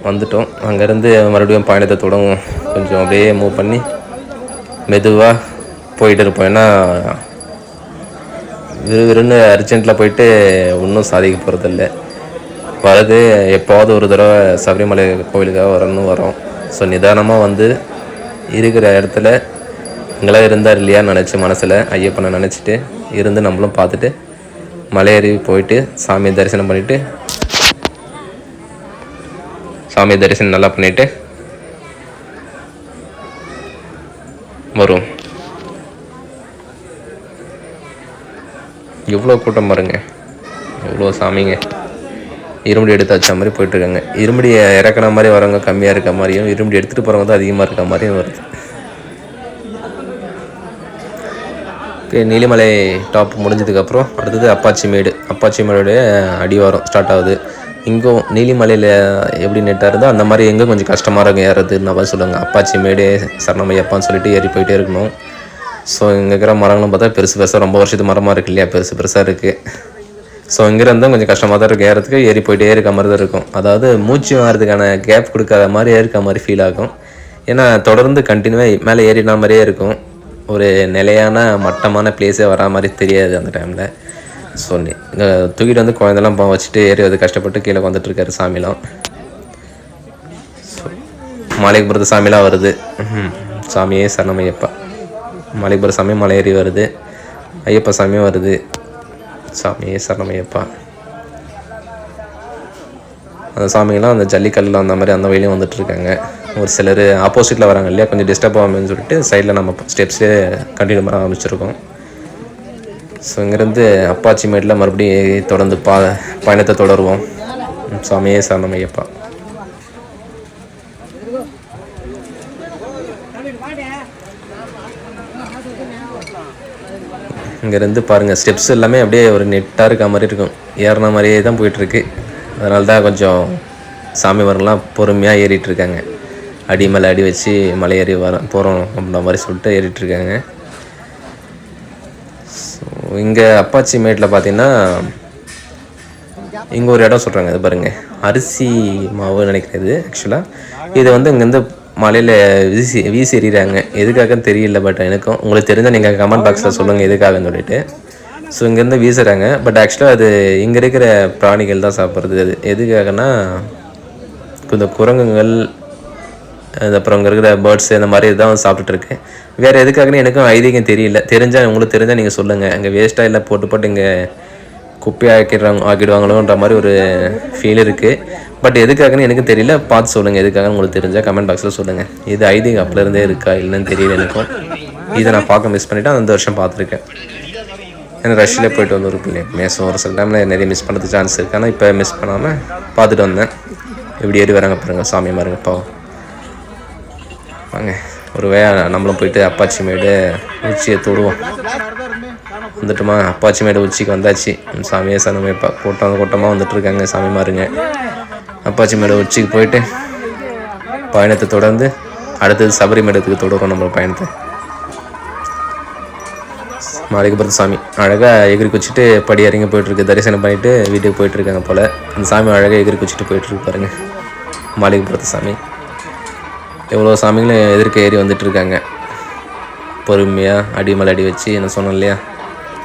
வந்துட்டோம். அங்கேருந்து மறுபடியும் பயணத்தை தொடங்கும். கொஞ்சம் அப்படியே மூவ் பண்ணி மெதுவாக போயிட்டு இருப்போம். ஏன்னா விறுவிறுன்னு அர்ஜென்ட்டில் போயிட்டு ஒன்றும் சாதிக்க போகிறதில்ல. வரது எப்போவாவது ஒரு தடவை சபரிமலை கோவிலுக்காக வரோம். ஸோ நிதானமாக வந்து இருக்கிற இடத்துல இங்கெல்லாம் இருந்தார் இல்லையான்னு நினச்சி மனசில் ஐயப்பனை நினச்சிட்டு இருந்து நம்மளும் பார்த்துட்டு மலையேறி போயிட்டு சாமி தரிசனம் பண்ணிவிட்டு நல்லா பண்ணிவிட்டு வரும். எவ்வளோ கூட்டம் பாருங்க, எவ்வளோ சாமிங்க. இருமுடி எடுத்து வச்ச மாதிரி போயிட்டுருக்காங்க. இருமுடியை இறக்குற மாதிரி வரவங்க கம்மியாக இருக்க மாதிரியும், இருமுடி எடுத்துகிட்டு போகிறவங்க தான் அதிகமாக இருக்க மாதிரியும் வருது. ஓகே, நீலிமலை டாப் முடிஞ்சதுக்கப்புறம் அடுத்தது அப்பாச்சி மேடுடைய அடிவாரம் ஸ்டார்ட் ஆகுது. இங்கும் நீலிமலையில் எப்படி நெட்டாக இருந்தோ அந்த மாதிரி எங்கே கொஞ்சம் கஷ்டமாக இருக்கும் ஏறதுன்னு நான் சொல்லுவாங்க. அப்பாச்சி மேடு சரணமையப்பான்னு சொல்லிட்டு ஏறி போயிட்டே இருக்கணும். ஸோ இங்கே இருக்கிற மரங்களும் பார்த்தா பெருசாக ரொம்ப வருஷத்து மரமாக இருக்கு இல்லையா, பெருசாக இருக்குது. ஸோ இங்கே இருந்தால் கொஞ்சம் கஷ்டமாக தான் இருக்கும் ஏறதுக்கு. ஏறி போயிட்டே இருக்க மாதிரி தான் இருக்கும். அதாவது மூச்சு மாறதுக்கான கேப் கொடுக்காத மாதிரி இருக்க மாதிரி ஃபீல் ஆகும். ஏன்னா தொடர்ந்து கண்டினியூவாக மேலே ஏறினா மாதிரியே இருக்கும். ஒரு நிலையான மட்டமான பிளேஸே வரா மாதிரி தெரியாது அந்த டைமில். ஸோ தூக்கிட்டு வந்து குழந்தெல்லாம் வச்சுட்டு ஏறி வந்து கஷ்டப்பட்டு கீழே வந்துட்டுருக்காரு சாமிலாம். ஸோ மாளிகைபுரத்து சாமிலாம் வருது. சாமியே சரணமையப்பா. மாளிகைபுர சாமி மலையேறி வருது, ஐயப்பா சாமியும் வருது. சாமியே சரணமையப்பா. அந்த சாமிங்கெல்லாம் அந்த ஜல்லிக்கல்லில் அந்த மாதிரி அந்த வழியிலையும் வந்துட்டுருக்காங்க. ஒரு சிலர் ஆப்போசிட்டில் வராங்க இல்லையா, கொஞ்சம் டிஸ்டர்ப் ஆகும்னு சொல்லிட்டு சைடில் நம்ம ஸ்டெப்ஸே கண்டினியூ பண்ண ஆரம்பிச்சிருக்கோம். ஸோ இங்கேருந்து அப்பாச்சி மேட்டில் மறுபடியும் தொடர்ந்து பயணத்தை தொடருவோம். சாமியே சரணமையப்பா. இங்கேருந்து பாருங்கள், ஸ்டெப்ஸ் எல்லாமே அப்படியே ஒரு நெட்டாக இருக்க மாதிரி இருக்கும். ஏறின மாதிரியே தான் போயிட்டுருக்கு. அதனால தான் கொஞ்சம் சாமி வரலாம் பொறுமையாக ஏறிட்டுருக்காங்க. அடி மேலே அடி வச்சு மலை ஏறி போகிறோம் அப்படின்ற மாதிரி சொல்லிட்டு ஏறிட்டுருக்காங்க. ஸோ இங்கே அப்பாச்சி மேட்டில் பார்த்திங்கன்னா இங்கே ஒரு இடம் சொல்கிறாங்க, இது பாருங்கள், அரிசி மாவு நினைக்கிறது. ஆக்சுவலாக இது வந்து இங்கேருந்து மலையில் வீசி எறிகிறாங்க. எதுக்காகன்னு தெரியல, பட் எனக்கும் உங்களுக்கு தெரிஞ்சால் நீங்கள் கமெண்ட் பாக்ஸில் சொல்லுங்கள் எதுக்காகன்னு சொல்லிட்டு. ஸோ இங்கேருந்து வீசுகிறாங்க. பட் ஆக்சுவலாக அது இங்கே இருக்கிற பிராணிகள் தான் சாப்பிட்றது. அது எதுக்காகனா இந்த குரங்குகள், அப்புறம் இங்கே இருக்கிற பேர்ட்ஸ் இந்த மாதிரி தான் சாப்பிட்டுருக்கு. வேறு எதுக்காகன்னு எனக்கும் ஐதீகம் தெரியல. உங்களுக்கு தெரிஞ்சால் நீங்கள் சொல்லுங்கள். அங்கே வேஸ்ட்டாக இல்லை போட்டு இங்கே குப்பையாக ஆக்கிடுவாங்களோன்ற மாதிரி ஒரு ஃபீல் இருக்குது. பட் எதுக்காகன்னு எனக்கு தெரியல, பார்த்து சொல்லுங்கள். எதுக்காக உங்களுக்கு தெரிஞ்சால் கமெண்ட் பாக்ஸில் சொல்லுங்கள். இது ஐதீகம் அப்போலேருந்தே இருக்கா இல்லைன்னு தெரியல எனக்கும். இதை நான் பார்க்க மிஸ் பண்ணிவிட்டேன். அந்த வருஷம் பார்த்துருக்கேன். ஏன்னா ரஷ்லேயே போயிட்டு வந்துருப்பீங்க மேசம் ஒரு சில டைமில் நிறைய மிஸ் பண்ணுறதுக்கு சான்ஸ் இருக்குது. ஆனால் இப்போ மிஸ் பண்ணாமல் பார்த்துட்டு வந்தேன். எப்படி ஏறி வராங்க பாருங்கள் சாமி மாருங்க. இப்போ வாங்க ஒரு நம்மளும் போயிட்டு அப்பாச்சி மேடு உச்சியை தொடுவோம். வந்துட்டுமா, அப்பாச்சி மேடு உச்சிக்கு வந்தாச்சு. சாமியே சரணமையப்பா. கூட்டமாக வந்துட்டுருக்காங்க சாமி மாருங்க. அப்பாச்சி மேடு உச்சிக்கு போயிட்டு பயணத்தை தொடர்ந்து அடுத்தது சபரிமலைக்கு தொடரும் நம்ம பயணத்தை. மாளிகைபுரத்து சாமி அழகாக எகிரி குச்சிட்டு படி இறங்கி போயிட்டுருக்கு. தரிசனம் பண்ணிவிட்டு வீட்டுக்கு போயிட்டுருக்காங்க போல். அந்த சாமி அழகாக எகிரி குச்சிட்டு போயிட்டுருக்கு பாருங்க. மாளிகைபுரத்து சாமி. எவ்வளோ சாமிகளும் எதிர்க்க ஏறி வந்துட்டுருக்காங்க பொறுமையாக. அடி மேலே அடி வச்சு என்ன சொன்னோம் இல்லையா,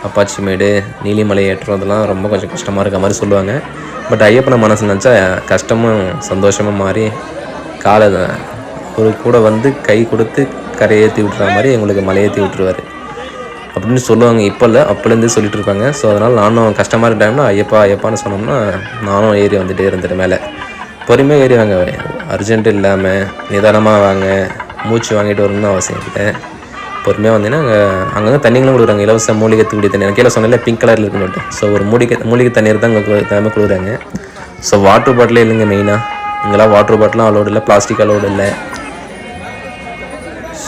அப்பாச்சி மேடு, நீலிமலை ஏற்றுறதெல்லாம் ரொம்ப கொஞ்சம் கஷ்டமாக இருக்க மாதிரி சொல்லுவாங்க. பட் ஐயப்பனை மனசு நினச்சா கஷ்டமும் சந்தோஷமாக மாறி காலை ஒரு கூட வந்து கை கொடுத்து கரையேற்றி விட்டுற மாதிரி எங்களுக்கு மலையேற்றி விட்டுருவார் அப்படின்னு சொல்லுவாங்க. இப்போ இல்லை, அப்போலேருந்தே சொல்லிட்டு இருப்பாங்க. ஸோ அதனால் நானும் கஷ்டமாக இருக்க டைம்னா ஐயப்பான்னு சொன்னோம்னா நானும் ஏறி வந்துகிட்டே இருந்துட்டு மேலே பொறுமையாக ஏறி வாங்க, அர்ஜென்ட் இல்லாமல் நிதானமாக வாங்க, மூச்சு வாங்கிட்டு வரணும்னு அவசியம் இல்லை. பொறுமையாக வந்தீங்கன்னா அங்கங்கே தண்ணிங்களும் கொடுக்குறாங்க, இலவச மூலிகை தூடி தண்ணி. எனக்கு கீழே சொன்னால பிங்க் கலரில் இருக்குன்னு. ஸோ ஒரு மூலிகை தண்ணீர் தான் இங்கே எல்லாமே கொடுக்குறாங்க. ஸோ வாட்டர் பாட்டிலே இல்லைங்க மெயினாக. இங்கெல்லாம் வாட்டர் பாட்டிலும் அலோடு இல்லை, பிளாஸ்டிக் அலோடு இல்லை.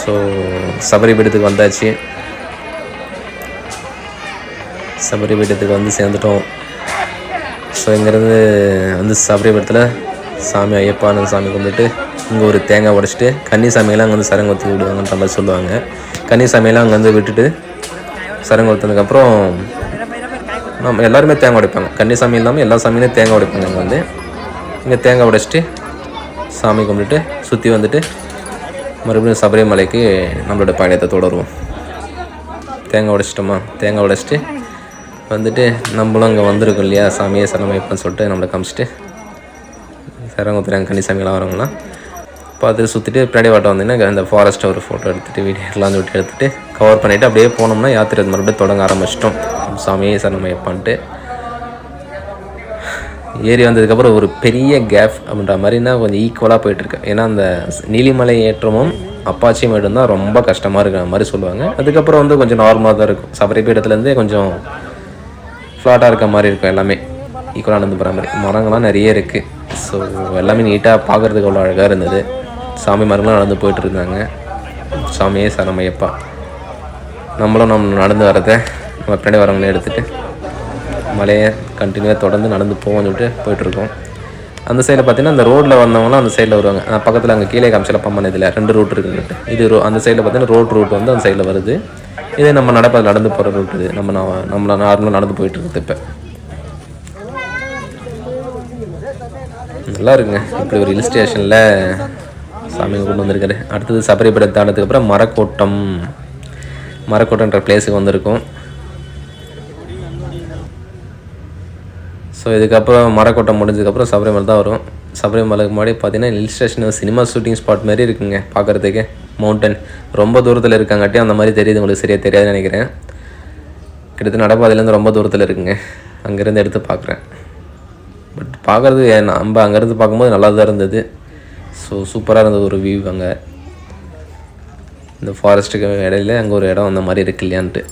ஸோ சபரிபீடத்துக்கு வந்தாச்சு. சபரிபீடத்துக்கு வந்து சேர்ந்துட்டோம். ஸோ இங்கேருந்து வந்து சபரிபீடத்தில் சாமி ஐயப்பான்னு சாமி கும்பிட்டு இங்கே ஒரு தேங்காய் உடைச்சிட்டு கன்னிசாமியெல்லாம் அங்கே வந்து சரங்கு ஊற்றி விடுவாங்கன்ற மாதிரி சொல்லுவாங்க. கன்னிசாமியெல்லாம் அங்கே வந்து விட்டுட்டு சரங்கு ஊற்றினதுக்கப்புறம் நம்ம எல்லாருமே தேங்காய் உடைப்பாங்க. கன்னிசாமி இல்லாமல் எல்லா சாமியுமே தேங்காய் உடைப்பாங்க. அங்கே வந்து இங்கே தேங்காய் உடைச்சிட்டு சாமி கும்பிட்டுட்டு சுற்றி வந்துட்டு மறுபடியும் சபரிமலைக்கு நம்மளோட பயணத்தை தொடருவோம். தேங்காய் உடைச்சிட்டோமா, தேங்காய் உடைச்சிட்டு வந்துட்டு நம்மளும் அங்கே வந்திருக்கோம் இல்லையா, சாமியே சரணமைப்பன்னு சொல்லிட்டு நம்மளை காமிச்சிட்டு சரங்கு ஊற்றுறாங்க கன்னிசாமியெல்லாம் வரவங்களாம் பார்த்துட்டு சுற்றிட்டு பின்னாடி வாட்டம் வந்தீங்கன்னா இந்த ஃபாரஸ்ட்டை ஒரு ஃபோட்டோ எடுத்துகிட்டு வீடியோலாம் விட்டு எடுத்துகிட்டு கவர் பண்ணிவிட்டு அப்படியே போனோம்னா யாத்திரை மறுபடியும் தொடங்க ஆரம்பிச்சிட்டோம். சாமியே சரணமையப்பான்ட்டு ஏறி வந்ததுக்கப்புறம் ஒரு பெரிய கேப் அப்படின்ற மாதிரினா கொஞ்சம் ஈக்குவலாக போயிட்டுருக்கேன். ஏன்னா அந்த நீலிமலை ஏற்றமும் அப்பாச்சி மேடும் தான் ரொம்ப கஷ்டமாக இருக்கிற மாதிரி சொல்லுவாங்க. அதுக்கப்புறம் வந்து கொஞ்சம் நார்மலாக தான் இருக்கும். சபரிபீடத்துலேருந்தே கொஞ்சம் ஃப்ளாட்டாக இருக்க மாதிரி இருக்கும். எல்லாமே ஈக்குவலாக நடந்து போகிற மாதிரி மரங்கள்லாம் நிறைய இருக்குது. ஸோ எல்லாமே நீட்டாக பார்க்குறதுக்கு அவ்வளோ அழகாக இருந்தது. சாமி மரங்களாம் நடந்து போயிட்டு இருந்தாங்க. சாமியே சரணமையப்பா. நம்மளும் நம்ம நடந்து வரதை நம்ம பின்னாடி வரவங்களே எடுத்துகிட்டு மலையை கண்டினியூவாக தொடர்ந்து நடந்து போவோம்னு சொல்லிட்டு போயிட்டுருக்கோம். அந்த சைடில் பார்த்தீங்கன்னா அந்த ரோட்டில் வந்தவங்களாம் அந்த சைடில் வருவாங்க. பக்கத்தில் அங்கே கீழே காமிச்சல பம்மன் இதில் 2 ரூட் இருக்குன்னுட்டு இது அந்த சைடில் பார்த்தீங்கன்னா ரூட் வந்து அந்த சைடில் வருது. இதே நம்ம நடந்து போகிற ரூட் இது. நம்மளை நார்மலாக நடந்து போயிட்டுருக்குது. இப்போ நல்லா இருக்குங்க. இப்படி ஒரு ஹில் ஸ்டேஷனில் சாமி கொண்டு வந்திருக்காரு. அடுத்தது சபரிபீடத்தை தாண்டதுக்கப்புறம் மரக்கோட்டன்ற பிளேஸுக்கு வந்திருக்கோம். ஸோ இதுக்கப்புறம் மரக்கோட்டம் முடிஞ்சதுக்கப்புறம் சபரிமலை தான் வரும். சபரிமலைக்கு முன்னாடி பார்த்தீங்கன்னா hill station cinema shooting spot மாதிரி இருக்குங்க பார்க்குறதுக்கு. மவுண்டன் ரொம்ப தூரத்தில் இருக்காங்காட்டி அந்த மாதிரி தெரியுது, உங்களுக்கு சரியாக தெரியாதுன்னு நினைக்கிறேன். கிட்டத்தட்ட நடப்பாதையிலேருந்து ரொம்ப தூரத்தில் இருக்குங்க. அங்கேருந்து எடுத்து பார்க்குறேன். பட் பார்க்குறது நம்ம அங்கேருந்து பார்க்கும்போது நல்லா தான் இருந்தது. ஸோ சூப்பராக இருந்தது ஒரு வியூ. அங்கே இந்த ஃபாரஸ்ட்டுக்கு இடையில அங்கே ஒரு இடம் அந்த மாதிரி இருக்கு இல்லையான்ட்டு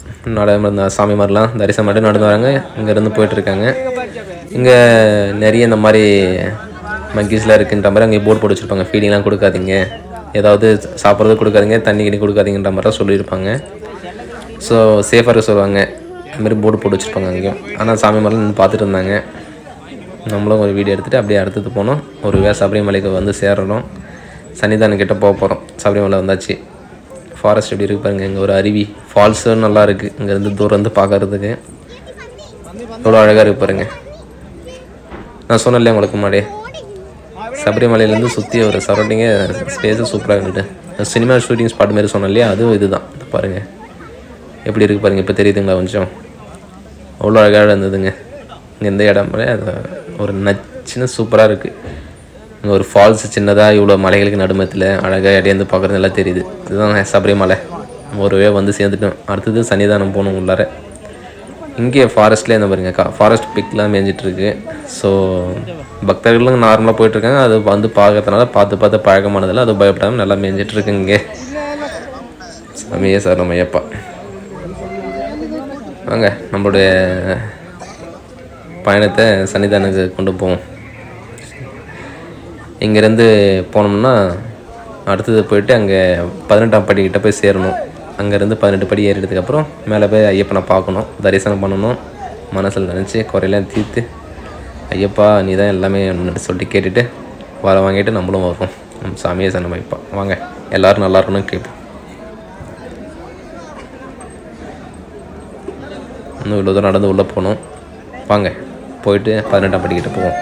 இந்த சாமி மாதிரிலாம் தரிசனம் மட்டும் நடந்து வராங்க. இங்கேருந்து போயிட்டுருக்காங்க. இங்கே நிறைய இந்த மாதிரி மங்கீஸ்லாம் இருக்குன்ற மாதிரி அங்கே போர்டு போட்டு வச்சுருப்பாங்க. ஃபீடிங்லாம் கொடுக்காதீங்க, ஏதாவது சாப்பிட்றது கொடுக்காதீங்க, தண்ணி கிண்ணி கொடுக்காதீங்கன்ற மாதிரிலாம் சொல்லியிருப்பாங்க. ஸோ சேஃபாக இருக்க சொல்லுவாங்க. அதுமாரி போர்டு போட்டு வச்சுருப்பாங்க அங்கேயும். ஆனால் சாமி மாதிரிலாம் நின்று பார்த்துட்டு இருந்தாங்க. நம்மளும் ஒரு வீடியோ எடுத்துகிட்டு அப்படியே அடுத்தது போனோம். ஒரு சபரிமலைக்கு வந்து சேரணும். சன்னிதானம் கிட்டே போக போகிறோம். சபரிமலை வந்தாச்சு. ஃபாரஸ்ட் எப்படி இருக்குது பாருங்கள். இங்கே ஒரு அருவி ஃபால்ஸும் நல்லா இருக்குது. இங்கேருந்து தூரம் வந்து பார்க்கறதுக்கு எவ்வளோ அழகாக இருக்குது பாருங்கள். நான் சொன்னேன் உங்களுக்கு முன்னாடியே சபரிமலையிலேருந்து சுற்றி ஒரு சரௌண்டிங்கே ஸ்பேஸு சூப்பராக இருந்துட்டு சினிமா ஷூட்டிங் ஸ்பாட் மாரி சொன்னேன் இல்லையா, அதுவும் இது தான். பாருங்கள் எப்படி இருக்குது பாருங்கள். இப்போ தெரியுதுங்களா கொஞ்சம்? அவ்வளோ அழகாக இருந்ததுங்க. இங்கே எந்த இடம் அது ஒரு நச்சுன்னு சூப்பராக இருக்குது. இங்கே ஒரு ஃபால்ஸ் சின்னதாக இவ்வளோ மலைகளுக்கு நடுமத்தில் அழகாக இடையேந்து பார்க்குறது நல்லா தெரியுது. இதுதான் சபரிமலை. ஒருவே வந்து சேர்ந்துட்டோம். அடுத்தது சன்னிதானம் போகணும் உள்ளார. இங்கே ஃபாரஸ்ட்லேயே என்ன பாருங்க, ஃபாரஸ்ட் பிக்லாம் மேய்ஞ்சிட்ருக்கு. ஸோ பக்தர்களும் நார்மலாக போயிட்டுருக்காங்க. அது வந்து பார்க்கறதுனால பார்த்து பழக்கமானதில் அது பயப்படாமல் நல்லா மேய்ஞ்சிட்ருக்கு. இங்கே சாமியே சரணமையப்பா. வாங்க நம்மளுடைய பயணத்தை சன்னிதானத்துக்கு கொண்டு போவோம். இங்கேருந்து போனோம்னா அடுத்தது போயிட்டு அங்கே 18ஆம் படிக்கிட்ட போய் சேரணும். அங்கேருந்து 18 படி ஏறினதுக்கப்புறம் மேலே போய் ஐயப்பனை பார்க்கணும், தரிசனம் பண்ணணும். மனசில் நினச்சி குறையெல்லாம் தீர்த்து ஐயப்பா நீ தான் எல்லாமே சொல்லிட்டு கேட்டுட்டு வர வாங்கிட்டு நம்மளும் வருவோம். நம்ம சாமியே சரணமைப்பா. வாங்க எல்லோரும் நல்லா இருக்கணும்னு கேட்போம். இன்னும் இவ்வளோ தூரம் நடந்து உள்ளே போகணும். வாங்க போயிட்டு 18ஆம் படிக்கிட்ட போவோம்.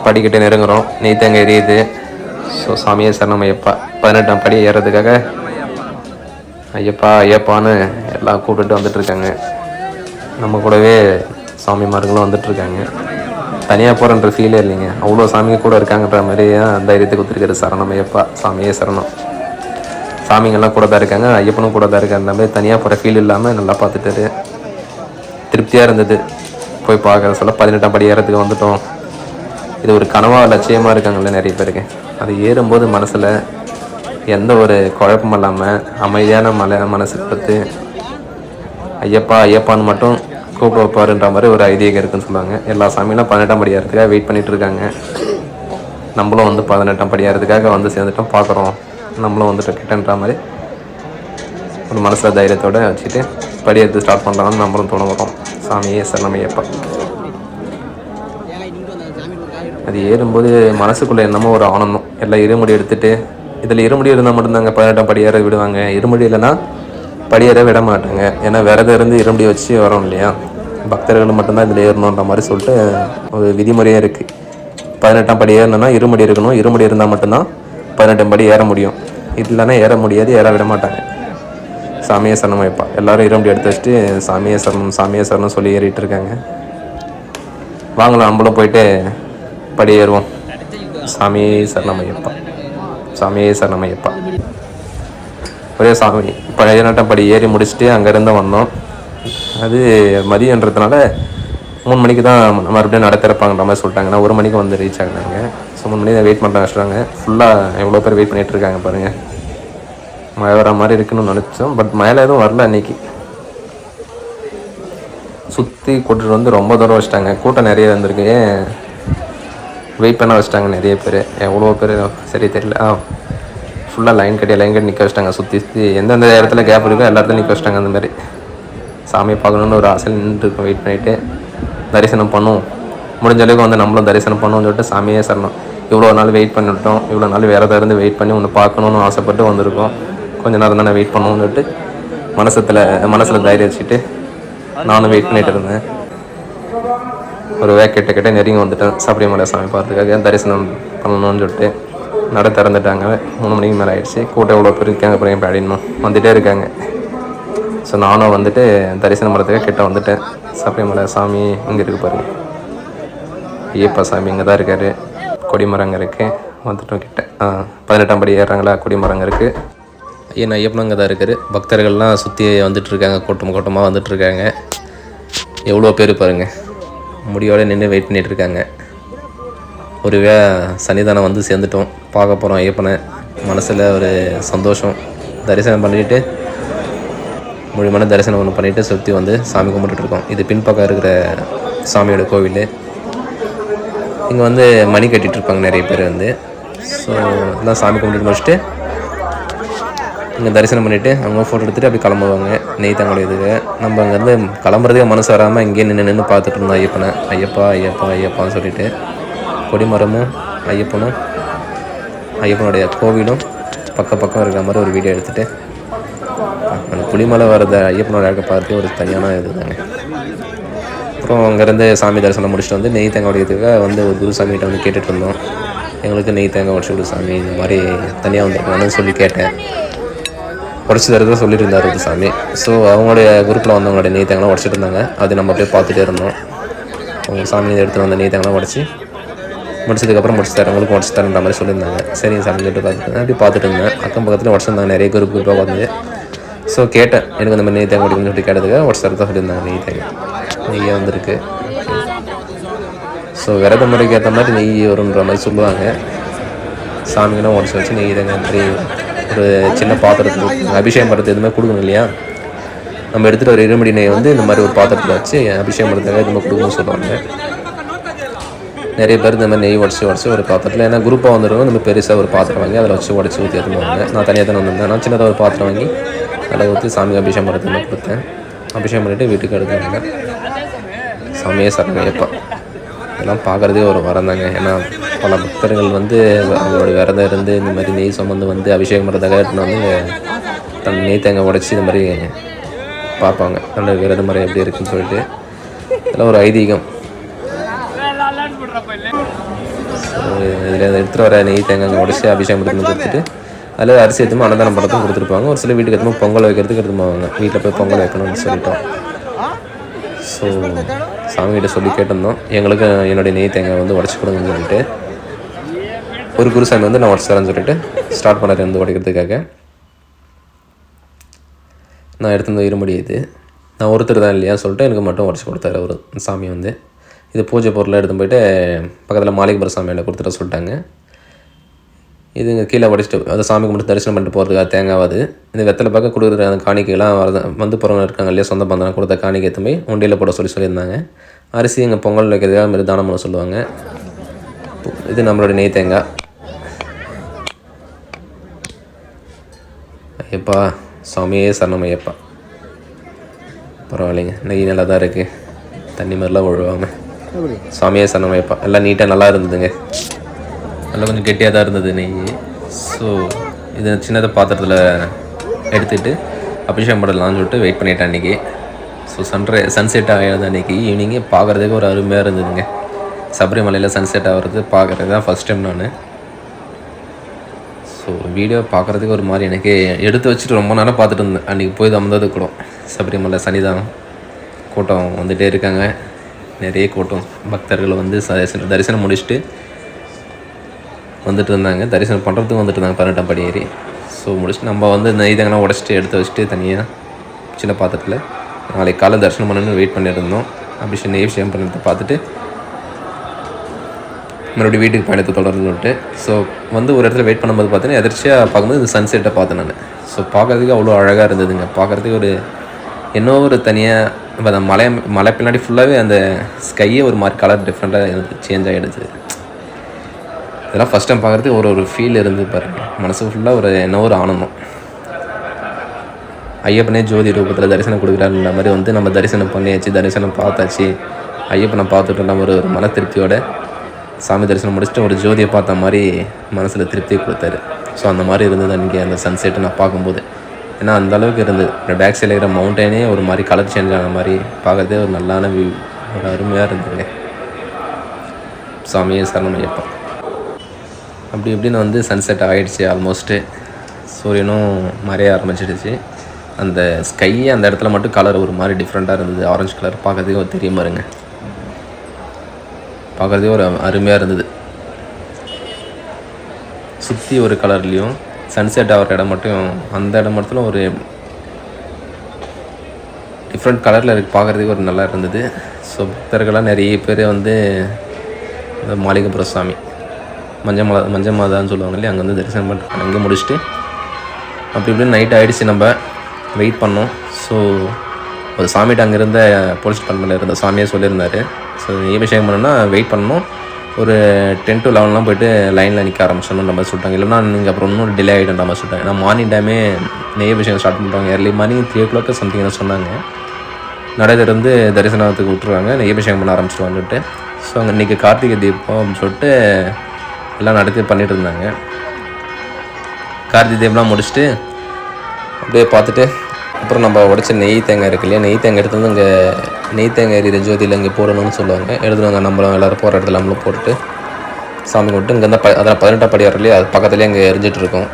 படிக்கிட்ட நெருங்குறோம். நெய்த்தங்க எரியுது. ஸோ சாமியே சரணமையப்பா. 18ஆம் படி ஏறதுக்காக ஐயப்பா ஐயப்பான்னு எல்லாம் கூப்பிட்டுட்டு வந்துட்டுருக்காங்க. நம்ம கூடவே சாமிமார்களும் வந்துட்டுருக்காங்க. தனியாக போகிறன்ற ஃபீலே இல்லைங்க, அவ்வளோ சாமிங்க கூட இருக்காங்கன்ற மாதிரி தைரியத்தை கொடுத்துருக்காரு. சரணம் ஐயப்பா, சாமியே சரணம். சாமிங்கெல்லாம் கூட தான் இருக்காங்க, ஐயப்பனும் கூட தான் இருக்காரு. அந்த மாதிரி தனியாக போகிற ஃபீல் இல்லாமல் நல்லா பார்த்துட்டாரு. திருப்தியாக இருந்தது போய் பார்க்குற சொல்ல. 18ஆம் படி ஏறத்துக்கு வந்துட்டோம். இது ஒரு கனவாக லட்சியமாக இருக்காங்கல்ல நிறைய பேருக்கு. அது ஏறும்போது மனசில் எந்த ஒரு குழப்பமும் இல்லாமல் அமைதியான மனசு பார்த்து ஐயப்பா ஐயப்பான்னு மட்டும் கூப்பிட வைப்பாருன்ற மாதிரி ஒரு ஐதீகம் இருக்குதுன்னு சொல்லுவாங்க. எல்லா சாமியெல்லாம் 18ஆம் படி ஏறதுக்காக வெயிட் பண்ணிகிட்ருக்காங்க. நம்மளும் வந்து 18ஆம் படி ஏறதுக்காக வந்து சேர்ந்துட்டோம், பார்க்குறோம், நம்மளும் வந்துட்டு கிட்டன்ற மாதிரி ஒரு மனசில் தைரியத்தோடு வச்சுட்டு படி எடுத்து ஸ்டார்ட் பண்ணலாம்னு நம்மளும் தோணுகிறோம். சாமியே சரணமையப்பா. அது ஏறும்போது மனசுக்குள்ளே என்னமோ ஒரு ஆனந்தம். எல்லாம் இருமுடி எடுத்துகிட்டு, இதில் இருமுடி இருந்தால் மட்டும்தாங்க 18ஆம் படி ஏற விடுவாங்க. இருமுடி இல்லைன்னா படியேற விட மாட்டாங்க. ஏன்னா விரதம் இருந்து இருமுடி வச்சு வரோம் இல்லையா, பக்தர்கள் மட்டும்தான் இதில் ஏறணுன்ற மாதிரி சொல்லிட்டு ஒரு விதிமுறையாக இருக்குது. 18ஆம் படி ஏறணும்னா இருமுடி இருக்கணும். இருமுடி இருந்தால் மட்டும்தான் 18ஆம் படி ஏற முடியும். இல்லைன்னா ஏற முடியாது, ஏற விட மாட்டாங்க. சாமியே சரணம் ஐயப்பா. எல்லோரும் இருமுடி எடுத்து வச்சுட்டு சாமியே சரணம் சாமியே சரணம் சொல்லி ஏறிட்டு இருக்காங்க. வாங்கலாம் நம்மளும் போயிட்டு படி ஏறுவோம். சாமியே சரணம் ஐயப்பா, சாமியே சரணம் ஐயப்பா. ஒரே சாமி 18ஆம் படி ஏறி முடிச்சுட்டு அங்கேருந்து வந்தோம். அது மதியன்றதுனால 3 மணிக்கு தான் மறுபடியும் நட திறப்பாங்கன்ற மாதிரி சொல்லிட்டாங்க. நான் 1 மணிக்கு வந்து ரீச் ஆகினாங்க. ஸோ 3 மணி தான் வெயிட் பண்ண வச்சுட்டாங்க. ஃபுல்லாக எவ்வளோ பேர் வெயிட் பண்ணிகிட்டு இருக்காங்க பாருங்கள். மழை வர மாதிரி இருக்குன்னு நினச்சோம், பட் மழை எதுவும் வரல. அன்றைக்கி சுற்றி கூட்டிட்டு வந்து ரொம்ப தூரம் வச்சுட்டாங்க. கூட்டம் நிறைய வந்திருக்கு, வெயிட் பண்ண வச்சுட்டாங்க நிறைய பேர். எவ்வளோ பேர் சரி தெரியல. ஃபுல்லாக லைன் கட்டி நிற்க வச்சிட்டாங்க. சுற்றி எந்தெந்த இடத்துல கேப் இருக்கோ எல்லா இடத்துல நிற்க வச்சிட்டாங்க. அந்த மாதிரி சாமியை பார்க்கணுன்னு ஒரு ஆசை நின்றுருக்கோம். வெயிட் பண்ணிவிட்டு தரிசனம் பண்ணுவோம், முடிஞ்ச அளவுக்கு வந்து நம்மளும் தரிசனம் பண்ணுவோம்னு சொல்லிட்டு சாமியே சரணம். இவ்வளோ நாள் வெயிட் பண்ணிவிட்டோம், இவ்வளோ நாள் வேறு இருந்து வெயிட் பண்ணி ஒன்று பார்க்கணுன்னு ஆசைப்பட்டு வந்திருக்கோம். கொஞ்சம் நேரம் தானே வெயிட் பண்ணுவோம்னு சொல்லிட்டு மனசில் தைரியம் வச்சுட்டு நானும் வெயிட் பண்ணிகிட்டு இருந்தேன். ஒரு கிட்ட நெருங்கி வந்துட்டேன். சபரிமலை சாமி பார்த்துக்காக தரிசனம் பண்ணணும்னு சொல்லிட்டு நட திறந்துட்டாங்க. 3 மணிக்கு மேலே ஆகிடுச்சு. கூட்டம் எவ்வளோ பேர் இருக்காங்க அப்புறம் என் அப்படின்னும் வந்துகிட்டே இருக்காங்க. ஸோ நானும் வந்துட்டு தரிசனம் பண்ணுறதுக்காக கிட்ட வந்துட்டேன். சபரிமலை சாமி இங்கே இருக்குது பாருங்கள், ஐயப்பா சாமி இங்கே தான் இருக்கார். கொடிமரங்க இருக்குது. வந்துட்டோம் கிட்ட. 18ஆம் படி ஏறுறாங்களா, கொடிமரங்க இருக்குது. ஐயன் ஐயப்பனும் அங்கே தான் இருக்கார். பக்தர்கள்லாம் சுற்றி வந்துட்டுருக்காங்க, கூட்டமாக வந்துட்டுருக்காங்க. எவ்வளோ பேர் பாருங்கள், முடியோடு நின்று வெயிட் பண்ணிகிட்ருக்காங்க. ஒரு சன்னிதானம் வந்து சேர்ந்துட்டோம், பார்க்க போகிறோம் ஐயப்பனை. மனசில் ஒரு சந்தோஷம். தரிசனம் பண்ணிவிட்டு முழுமையான தரிசனம் ஒன்று பண்ணிவிட்டு சுற்றி வந்து சாமி கும்பிட்டுருக்கோம். இது பின்பக்கம் இருக்கிற சாமியோட கோவில். இங்கே வந்து மணி கட்டிகிட்ருப்பாங்க நிறைய பேர் வந்து. ஸோ எல்லாம் சாமி கும்பிட்டு முடிச்சுட்டு இங்கே தரிசனம் பண்ணிவிட்டு அவங்க ஃபோட்டோ எடுத்துகிட்டு அப்படி கிளம்புவாங்க நெய் தங்களுடைய இதுக்கு. நம்ம அங்கேருந்து கிளம்புறதுக்கு மனசு வராமல் இங்கேயே நின்று பார்த்துட்டு இருந்தோம் ஐயப்பனை. ஐயப்பா ஐயப்பா ஐயப்பான்னு சொல்லிட்டு கொடிமரமும் ஐயப்பனுடைய கோவிலும் பக்கம் இருக்கிற மாதிரி ஒரு வீடியோ எடுத்துகிட்டு அந்த புலிமலை வரத ஐயப்பனோட அழகை பார்த்து ஒரு தனியான இது தாங்க. அப்புறம் அங்கேருந்து சாமி தரிசனம் முடிச்சுட்டு வந்து நெய் தேங்காய் உடைக்கிறதுக்காக வந்து ஒரு குருசாமிகிட்ட வந்து கேட்டுட்டு இருந்தோம். எங்களுக்கு நெய் தேங்காய் உடச்சி விடு சாமி, இந்த மாதிரி தனியாக வந்துருக்காங்கன்னு சொல்லி கேட்டேன். உடச்சி தரதான் சொல்லிட்டு இருந்தார் ஒரு சாமி. ஸோ அவங்களுடைய குரூப்பில் வந்தவங்களுடைய நெய் தேங்காய் உடச்சிட்டு இருந்தாங்க. அது நம்ம அப்படியே பார்த்துட்டே இருந்தோம். அவங்க சாமி எடுத்துகிட்டு வந்த நெய் தேங்காய் உடச்சி முடிச்சதுக்கப்புறம் முடிச்சு தரேன், உங்களுக்கு உடச்சி தரேன்ற மாதிரி சொல்லியிருந்தாங்க. சரிங்க சாமி சொல்லிட்டு பார்த்துட்டு அப்படி பார்த்துட்டு இருந்தேன். அக்கம் பக்கத்தில் உடச்சிருந்தாங்க நிறைய குரூப்பாக வந்து. ஸோ கேட்டேன், எனக்கு அந்த மாதிரி நெய் தேங்காய் உடைக்கணும்னு சொல்லிட்டு கேட்டதுக்காக உடச்சி தரதான் சொல்லியிருந்தாங்க. நெய்யே வந்திருக்கு. ஸோ விரத முறைக்கு ஏற்ற மாதிரி நெய் வருன்ற மாதிரி சொல்லுவாங்க. சாமிக்கெல்லாம் உடச்சி வச்சு நெய் தேங்காய் மாதிரி ஒரு சின்ன பாத்திரத்துக்கு அபிஷேகம் பண்ணுறது எதுவுமே கொடுக்கணும் இல்லையா. நம்ம எடுத்துகிட்டு ஒரு இருமடி நெய் வந்து இந்த மாதிரி ஒரு பாத்திரத்தில் வச்சு அபிஷேகம் பண்ணுறதுக்காக எதுவுமே கொடுக்கணும்னு சொல்லுவாங்க. நிறைய பேர் இந்த மாதிரி நெய் உடச்சி ஒரு பாத்திரத்தில், ஏன்னா குரூப்பாக வந்துடுவோம். நம்ம பெருசாக ஒரு பாத்திரம் வாங்கி அதில் வச்சு உடச்சி ஊற்றி எடுத்துவாங்க. நான் தனியாக தான் வந்திருந்தேன். நான் சின்னதாக ஒரு பாத்திரம் வாங்கி அதில் ஊற்றி சாமி அபிஷேகம் பண்ணுறதுக்கு கொடுத்தேன். அபிஷேகம் பண்ணிவிட்டு வீட்டுக்கு எடுத்துவாங்க. சாமியே சரணமையப்பா. இதெல்லாம் பார்க்குறதே ஒரு வரம் தாங்க. ஏன்னா பல பக்தர்கள் வந்து அவங்களோட விரதம் இருந்து இந்த மாதிரி நெய் சுமந்து வந்து அபிஷேகம் பண்ணுறதுக்காக எடுத்துன்னு வந்து தன் நெய் தேங்காய் உடச்சி இந்த மாதிரி பார்ப்பாங்க. நல்ல விரத முறை எப்படி இருக்குன்னு சொல்லிட்டு இதெல்லாம் ஒரு ஐதீகம். இதில் எடுத்துகிட்டு வர நெய் தேங்காய் உடச்சி அபிஷேகம் பண்ணி கொடுத்துட்டு அதில் அரிசி எடுத்துமோ அன்னதானம் படத்தும் கொடுத்துருப்பாங்க. ஒரு சில வீட்டுக்கு எடுத்துமோ பொங்கல் வைக்கிறதுக்கு எடுத்து போவாங்க. வீட்டில் போய் பொங்கல் வைக்கணும்னு சொல்லிட்டோம். ஸோ சாமிகிட்ட சொல்லி கேட்டிருந்தோம், எங்களுக்கு என்னுடைய நெய் தேங்காய் வந்து உடச்சி கொடுங்கன்னு சொல்லிட்டு. ஒரு குருசாமி வந்து நான் உடச்சி தரேன்னு சொல்லிட்டு ஸ்டார்ட் பண்ணார் வந்து உடைக்கிறதுக்காக. நான் எடுத்து வந்து இருமுடி இது நான் ஒருத்தர் தான் இல்லையா சொல்லிட்டு எனக்கு மட்டும் உடச்சி கொடுத்தாரு அவர் சாமி வந்து. இது பூஜை பொருளை எடுத்து போய்ட்டு பக்கத்தில் மாளிகைபுர சாமியில் கொடுத்துட சொல்லிட்டாங்க. இது இங்கே கீழே உடச்சிட்டு அதை சாமிக்கு மட்டும் தரிசனம் பண்ணிட்டு போகிறதுக்காக தேங்காவது இந்த வெத்தலை பார்க்க கொடுக்குற அந்த காணிக்கைலாம் வந்து போகிறவங்க இருக்காங்க இல்லையா, சொந்த பந்தம் கொடுத்த காணிக்கை எடுத்து போய் உண்டியில் போட சொல்லியிருந்தாங்க. அரிசி இங்கே பொங்கல் வைக்கிறதுக்காக மாரி தானம் பண்ண சொல்லுவாங்க. இது நம்மளோட நெய் தேங்காய். ஐயப்பா சாமியே சரணம் ஐயப்பா. பரவாயில்லைங்க, நெய் நல்லா தான் இருக்குது, தண்ணி மாதிரிலாம் ஒழுவாமல். சாமியே சரணம் ஐயப்பா. எல்லாம் நீட்டாக நல்லா இருந்ததுங்க, நல்லா கொஞ்சம் கெட்டியாக தான் இருந்தது நெய். ஸோ இது சின்னதை பாத்திரத்தில் எடுத்துகிட்டு அபிஷேகம் பண்ணலாம்னு சொல்லிட்டு வெயிட் பண்ணிட்டேன் அன்றைக்கி. ஸோ சன்செட் ஆகிறது அன்றைக்கி ஈவினிங்கே பார்க்குறதுக்கு ஒரு அருமையாக இருந்ததுங்க. சபரிமலையில் சன்செட் ஆகிறது பார்க்குறது தான் ஃபஸ்ட் டைம் நான். ஸோ வீடியோ பார்க்குறதுக்கு ஒரு மாதிரி எனக்கு எடுத்து வச்சுட்டு ரொம்ப நேரம் பார்த்துட்டு இருந்தேன். அன்றைக்கி போய் வந்தது கூட சபரிமலை சன்னிதானம் கூட்டம் வந்துகிட்டே இருக்காங்க, நிறைய கூட்டம் பக்தர்கள் வந்து தரிசனம் முடிச்சுட்டு வந்துட்டு இருந்தாங்க. தரிசனம் பண்ணுறதுக்கு வந்துட்டு இருந்தாங்க 18ஆம் படி ஏறி. ஸோ முடிச்சுட்டு நம்ம வந்து நெய் தேங்காய் உடச்சிட்டு எடுத்து வச்சுட்டு தனியாக சின்ன பாத்திரத்தில் நாளைக்கு காலை தரிசனம் பண்ணணுன்னு வெயிட் பண்ணியிருந்தோம். நெய் விஷயம் பண்ணுறதை பார்த்துட்டு மறுபடியும் வீட்டுக்கு பயணத்தை தொடர்ந்து விட்டு. ஸோ வந்து ஒரு இடத்துல வெயிட் பண்ணும்போது பார்த்தீங்கன்னா எதிர்ச்சியாக பார்க்கும்போது இந்த சன்செட்டை பார்த்தேன் நான். ஸோ பார்க்குறதுக்கு அவ்வளோ அழகாக இருந்ததுங்க. பார்க்குறதுக்கு ஒரு இன்னும் ஒரு தனியாக இப்போ அந்த மலை பின்னாடி ஃபுல்லாகவே அந்த ஸ்கையே ஒரு மாதிரி கலர் டிஃப்ரெண்ட்டாக எனக்கு சேஞ்ச் ஆகிடுச்சு. இதெல்லாம் ஃபஸ்ட் டைம் பார்க்குறதுக்கு ஒரு ஃபீல் இருந்து பாருங்கள், மனசு ஃபுல்லாக ஒரு என்ன ஒரு ஆனந்தம். ஐயப்பனே ஜோதி ரூபத்தில் தரிசனம் கொடுக்குறாருன்ற மாதிரி வந்து நம்ம தரிசனம் பண்ணியாச்சு, தரிசனம் பார்த்தாச்சு, ஐயப்பனை பார்த்துட்டு நம்ம ஒரு மன திருப்தியோட சாமி தரிசனம் முடிச்சுட்டு ஒரு ஜோதியை பார்த்த மாதிரி மனசில் திருப்தி கொடுத்தாரு. ஸோ அந்த மாதிரி இருந்தது அன்றைக்கி அந்த சன்செட்டை நான் பார்க்கும்போது. ஏன்னா அந்தளவுக்கு இருந்தது. பேக் சைடில் இருக்கிற மவுண்டனே ஒரு மாதிரி கலர் சேஞ்ச் ஆன மாதிரி பார்க்குறதே ஒரு நல்லான வியூ, ஒரு அருமையாக இருந்ததுங்க. சாமியே சரணம் ஐயப்பா. அப்படி இப்படின்னு வந்து சன்செட் ஆகிடுச்சு. ஆல்மோஸ்ட்டு சூரியனும் மறைய ஆரம்பிச்சிடுச்சு. அந்த ஸ்கையே அந்த இடத்துல மட்டும் கலர் ஒரு மாதிரி டிஃப்ரெண்ட்டாக இருந்தது, ஆரஞ்சு கலர். பார்க்குறதுக்கு ஒரு தெரியும் பாருங்க, பார்க்குறதே ஒரு அருமையாக இருந்தது. சுற்றி ஒரு கலர்லேயும் சன்செட் ஆகிற இடம் மட்டும் அந்த இடம் மட்டும் ஒரு டிஃப்ரெண்ட் கலரில் இருக்குது, பார்க்குறதுக்கு ஒரு நல்லா இருந்தது. ஸோ பக்தர்கள்லாம் நிறைய பேர் வந்து இந்த மாளிகைபுர சாமி மஞ்சள் மாதான்னு சொல்லுவாங்க இல்லையா, அங்கே வந்து தரிசனம் பண்ணிட்டு அங்கே முடிச்சுட்டு அப்படி இப்படின்னு நைட் ஆகிடுச்சு. நம்ம வெயிட் பண்ணோம். ஸோ ஒரு சாமிகிட்ட அங்கே இருந்த போலீஸ் டிபார்ட்மெண்ட்டில் இருந்த சாமியாக சொல்லியிருந்தார். ஸோ அபிஷேகம் பண்ணோன்னா வெயிட் பண்ணணும், ஒரு 10 to 11 போய்ட்டு லைனில் நிற்க ஆரம்பிச்சோன்னு நம்ம சொல்லிட்டாங்க. இல்லைனா நீங்கள் அப்புறம் இன்னும் டிலே ஆகிடும் நம்ம சொல்லிட்டாங்க. ஏன்னா மார்னிங் டைமே நெய் அபிஷேகம் ஸ்டார்ட் பண்ணுறாங்க. ஏர்லி மார்னிங் 3 o'clock சம்திங் சொன்னாங்க. நடையிலிருந்து தரிசனத்துக்கு விட்டுருவாங்க, நெய் அபிஷேகம் பண்ண ஆரம்பிச்சிடுவாங்கன்ட்டு. ஸோ அங்கே இன்றைக்கி கார்த்திகை தீபம் அப்படின்னு சொல்லிட்டு எல்லாம் நடத்தி பண்ணிகிட்டு இருந்தாங்க. கார்த்திகை தீபம்லாம் முடிச்சுட்டு அப்படியே பார்த்துட்டு அப்புறம் நம்ம உடச்ச நெய் தேங்காய் இருக்கு இல்லையா, நெய் தேங்காய் எடுத்து வந்து இங்கே நெய் தேங்காய் எரியிற ஜோதியில் இங்கே போடணும்னு சொல்லுவாங்க. எடுத்துவாங்க, நம்மளும் எல்லோரும் போகிற இடத்துல நம்மளும் போட்டுட்டு சாமி கும்பிட்டு இங்கே இருந்தால் அதில் 18ஆம் படி வர இல்லையா, அது பக்கத்துலேயே அங்கே எரிஞ்சிட்ருக்கோம்.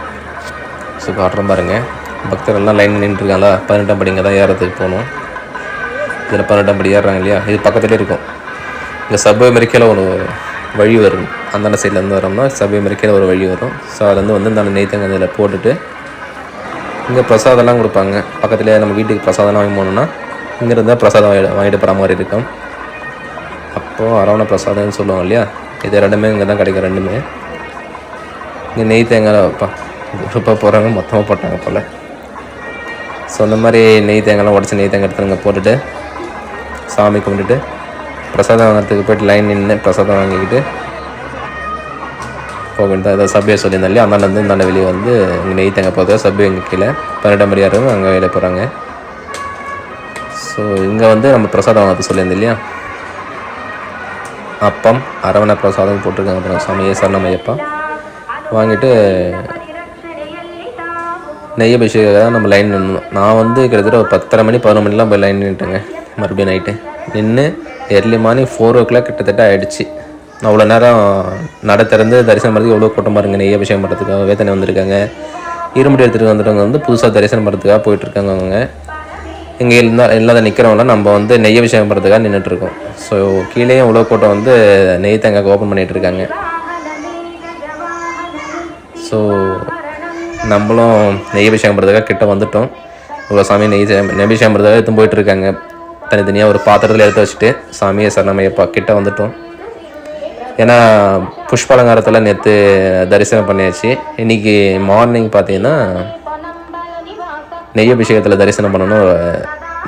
ஸோ காட்டுறோம் பாருங்கள், பக்தர்கள்லாம் லைன் நின்றுருக்காங்களா, 18ஆம் படி இங்கே தான் ஏறதுக்கு போகணும். இதில் 18ஆம் படி ஏறுறாங்க இல்லையா, இது பக்கத்துலேயே இருக்கும். இங்கே சப்வே மெரிக்கையில் ஒரு வழி வரும், அந்தாண்ட சைட்லேருந்து வரோம்னா சப்வே மெரிக்கையில் ஒரு வழி வரும். ஸோ அதுலேருந்து வந்து இந்த நெய் தேங்காய் இதில் போட்டுட்டு இங்கே பிரசாதம்லாம் கொடுப்பாங்க. பக்கத்துலேயே நம்ம வீட்டுக்கு பிரசாதம்லாம் வாங்கி போகணுன்னா இங்கே இருந்தால் பிரசாதம் வாங்கிட்டு போகிற மாதிரி இருக்கும். அப்போது அரவணை பிரசாதம்னு சொல்லுவாங்க இல்லையா, இது ரெண்டுமே இங்கே தான் கிடைக்கும். ரெண்டுமே இங்கே நெய் தேங்காய் குரூப்பாக போகிறாங்க, மொத்தமாக போட்டாங்க போல். ஸோ அந்த மாதிரி நெய் தேங்காய்லாம் உடச்சி நெய் தேங்காய் எடுத்து இங்கே போட்டுட்டு சாமி கும்பிட்டுட்டு பிரசாதம் வாங்கிறதுக்கு போய்ட்டு லைன் நின்று பிரசாதம் வாங்கிக்கிட்டு போக வேண்டியது. ஏதாவது சப்வே சொல்லியிருந்தேன் இல்லையா, அந்தாண்ட இந்தாண்ட வெளியே வந்து இங்கே நெய் தேங்காய் போகிறது சப்வே இங்கே கீழே 18ஆம் படி யாரும் அங்கே வெளியே போகிறாங்க. ஸோ இங்கே வந்து நம்ம பிரசாதம் வாங்கிறது சொல்லியிருந்தேன் இல்லையா, அப்பம் அரவணை பிரசாதம் போட்டிருக்காங்க. அப்புறம் சாமியே சரணம் ஐயப்பா வாங்கிட்டு நெய் அபிஷேகம் நம்ம லைன் நின்னோம். நான் வந்து கிட்டத்தட்ட ஒரு 10:30 மணி 11 மணிலாம் போய் லைன் நின்றுட்டேங்க. மறுபடியும் நைட்டு நின்று ஏர்லி மார்னிங் 4 o'clock கிட்டத்தட்ட ஆகிடுச்சு. அவ்வளோ நேரம் நட திறந்து தரிசனம் பண்ணுறதுக்கு எவ்வளோ கூட்டமாக இருங்க. நெய் அபிஷேகம் பண்ணுறதுக்காக வேதனை வந்திருக்காங்க, இருமுடி எடுத்துகிட்டு வந்துட்டவங்க வந்து புதுசாக தரிசனம் பண்ணுறதுக்காக போயிட்டுருக்காங்க. அவங்க இங்கே இல்லாத நிற்கிறவங்களாம் நம்ம வந்து நெய் அபிஷேகம் பண்ணுறதுக்காக நின்றுட்டுருக்கோம். ஸோ கீழேயும் உழவு கூட்டம் வந்து நெய் தேங்காய்க்கு ஓப்பன் பண்ணிகிட்ருக்காங்க. ஸோ நம்மளும் நெய் அபிஷேகம் பண்ணுறதுக்காக கிட்ட வந்துட்டோம். இவ்வளோ சாமி நெய் அபிஷேகம் பண்ணுறதுக்காக எடுத்து போயிட்டுருக்காங்க. தனித்தனியாக ஒரு பாத்திரத்தில் எடுத்து வச்சுட்டு சாமியை சரணமையப்பா கிட்ட வந்துட்டோம். ஏன்னா புஷ்பாலங்காரத்தில் நேற்று தரிசனம் பண்ணியாச்சு. இன்றைக்கி மார்னிங் பார்த்தீங்கன்னா நெய் அபிஷேகத்தில் தரிசனம் பண்ணணும்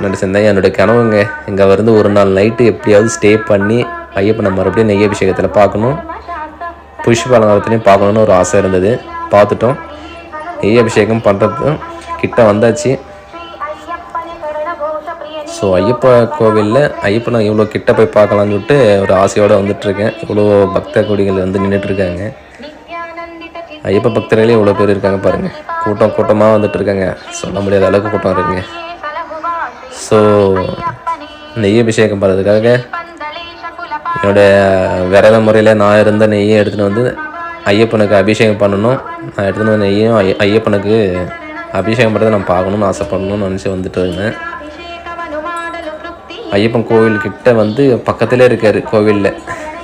நினச்சிருந்தேன். என்னுடைய கனவுங்க இங்கே வந்து ஒரு நாள் நைட்டு எப்படியாவது ஸ்டே பண்ணி ஐயப்பனை மறுபடியும் நெய் அபிஷேகத்தில் பார்க்கணும், புஷ்பாலங்காரத்துலேயும் பார்க்கணுன்னு ஒரு ஆசை இருந்தது. பார்த்துட்டோம். நெய் அபிஷேகம் பண்ணுறதும் கிட்ட வந்தாச்சு. ஸோ ஐயப்பா கோவிலில் ஐயப்பனை இவ்வளோ கிட்ட போய் பார்க்கலான்னு சொல்லிட்டு ஒரு ஆசையோடு வந்துட்டுருக்கேன். இவ்வளோ பக்த கொடிகள் வந்து நின்றுட்டுருக்காங்க. ஐயப்ப பக்தர்களே இவ்வளோ பேர் இருக்காங்க பாருங்கள். கூட்டமாக வந்துட்டுருக்காங்க. சொல்ல முடியாத அளவுக்கு கூட்டம் இருக்குங்க. ஸோ நெய் அபிஷேகம் பண்ணுறதுக்காக என்னுடைய விரத முறையில் நான் இருந்த நெய்யை எடுத்துகிட்டு வந்து ஐயப்பனுக்கு அபிஷேகம் பண்ணணும். நான் எடுத்துகிட்டு வந்த நெய்யும் ஐயப்பனுக்கு அபிஷேகம் பண்ணுறதை நான் பார்க்கணுன்னு ஆசைப்படணும்னு நினச்சி வந்துட்டு இருந்தேன். ஐயப்பன் கோவில்கிட்ட வந்து பக்கத்திலே இருக்கார். கோவிலில்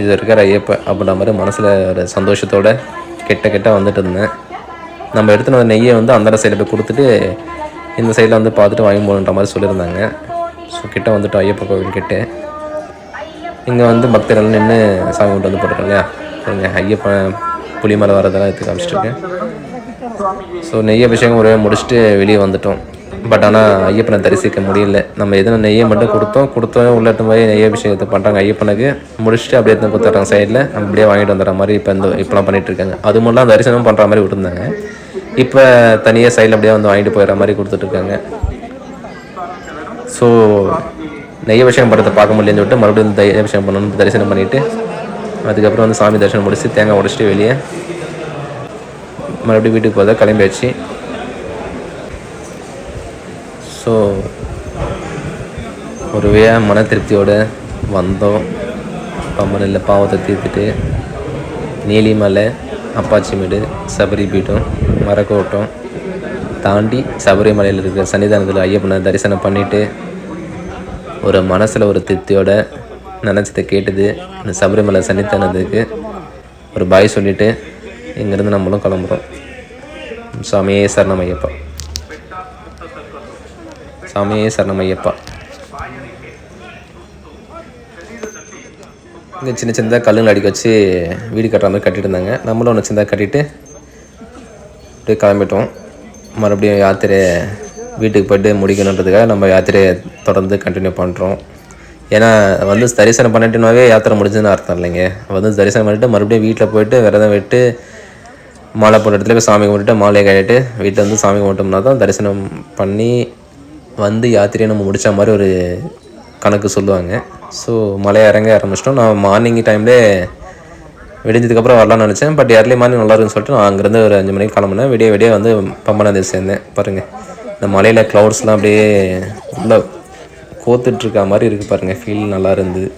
இது இருக்கார் ஐயப்பன் அப்படின்ற மாதிரி மனசில் ஒரு சந்தோஷத்தோடு கிட்ட வந்துட்டு இருந்தேன். நம்ம எடுத்துகிட்டு வந்த நெய்யை வந்து அந்த சைடில் போய் கொடுத்துட்டு இந்த சைடில் வந்து பார்த்துட்டு வாங்கி போகணுன்ற மாதிரி சொல்லியிருந்தாங்க. ஸோ கிட்ட வந்துட்டோம் ஐயப்பன் கோவில்கிட்ட. இங்கே வந்து பக்தர்கள் நின்று சாமி கொண்டு வந்து போட்டுருக்கோம் இல்லையா, இங்கே ஐயப்பன் புலிமலை வரதெல்லாம் எடுத்து காமிச்சிட்ருக்கேன். ஸோ நெய் அபிஷேகம் ஒரே முடிச்சுட்டு வெளியே வந்துட்டோம். பட் ஆனால் ஐயப்பனை தரிசிக்க முடியல. நம்ம எதுவும் நெய்யை மட்டும் கொடுத்தோம் உள்ளட்டு போய் நெய் அபிஷேகத்தை பண்ணுறாங்க ஐயப்பனுக்கு. முடிச்சுட்டு அப்படியே எடுத்து கொடுத்துட்றாங்க சைடில். நம்ம அப்படியே வாங்கிட்டு வந்துடுற மாதிரி இப்போலாம் பண்ணிகிட்ருக்காங்க. அது மூலம் தரிசனம் பண்ணுற மாதிரி விட்டுருந்தாங்க. இப்போ தனியாக சைடில் அப்படியே வந்து வாங்கிட்டு போயிடுற மாதிரி கொடுத்துட்ருக்காங்க. ஸோ நெய் அபிஷேகம் பண்ணுறதை பார்க்க முடியலன்னு சொல்லிட்டு மறுபடியும் நெய் அபிஷேகம் பண்ணணும்னு தரிசனம் பண்ணிவிட்டு அதுக்கப்புறம் வந்து சாமி தரிசனம் முடிச்சுட்டு தேங்காய் உடைச்சிட்டு வெளியே மறுபடியும் வீட்டுக்கு போகிறத கிளம்பியாச்சு. ஸோ ஒரு மன திருப்தியோடு வந்தோம். பம்பனில் பாவத்தை தீர்த்துட்டு நீலிமலை, அப்பாச்சிமேடு, சபரி பீடம், மரக்கோட்டம் தாண்டி சபரிமலையில் இருக்கிற சன்னிதானத்தில் ஐயப்பனை தரிசனம் பண்ணிவிட்டு ஒரு மனசில் ஒரு திருப்தியோடு நினச்சதை கேட்டது இந்த சபரிமலை சன்னிதானத்துக்கு ஒரு பாய் சொல்லிவிட்டு இங்கேருந்து நம்மளும் கிளம்புறோம். சாமியே சரணம் ஐயப்பா, சாமியே சரணம் ஐயப்பா. இங்கே சின்ன சின்னதாக கல்லுங்களை அடிக்க வச்சு வீடு கட்டுற மாதிரி கட்டிட்டு இருந்தாங்க. நம்மளும் ஒன்று சின்னதாக கட்டிட்டு அப்படியே கிளம்பிட்டோம். மறுபடியும் யாத்திரை வீட்டுக்கு போய்ட்டு முடிக்கணுன்றதுக்காக நம்ம யாத்திரையை தொடர்ந்து கண்டினியூ பண்ணுறோம். ஏன்னா வந்து தரிசனம் பண்ணிட்டுனாவே யாத்திரை முடிஞ்சதுன்னு அர்த்தம் இல்லைங்க. வந்து தரிசனம் பண்ணிவிட்டு மறுபடியும் வீட்டில் போய்ட்டு விரதம் விட்டு மாலை போட்ட இடத்துல போய் சாமி கும்பிட்டுட்டு மாலையை கட்டிட்டு வீட்டில் வந்து சாமி கும்பிட்டோம்னா தான் தரிசனம் பண்ணி வந்து யாத்திரையை நம்ம முடித்த மாதிரி ஒரு கணக்கு சொல்லுவாங்க. ஸோ மலை இறங்க ஆரம்பிச்சிட்டோம். நான் மார்னிங் டைம்லேயே விடிஞ்சதுக்கப்புறம் வரலான்னு நினச்சேன். பட் ஏர்லி மார்னிங் நல்லா இருக்குன்னு சொல்லிட்டு நான் அங்கேருந்து ஒரு 5 மணிக்கு கிளம்புனேன். விடிய வந்து பம்பனாதேவி சேர்ந்தேன். பாருங்கள் இந்த மலையில் க்ளவுட்ஸ்லாம் அப்படியே உள்ள கோத்துட்ருக்க மாதிரி இருக்குது பாருங்கள். ஃபீல் நல்லா இருந்தது.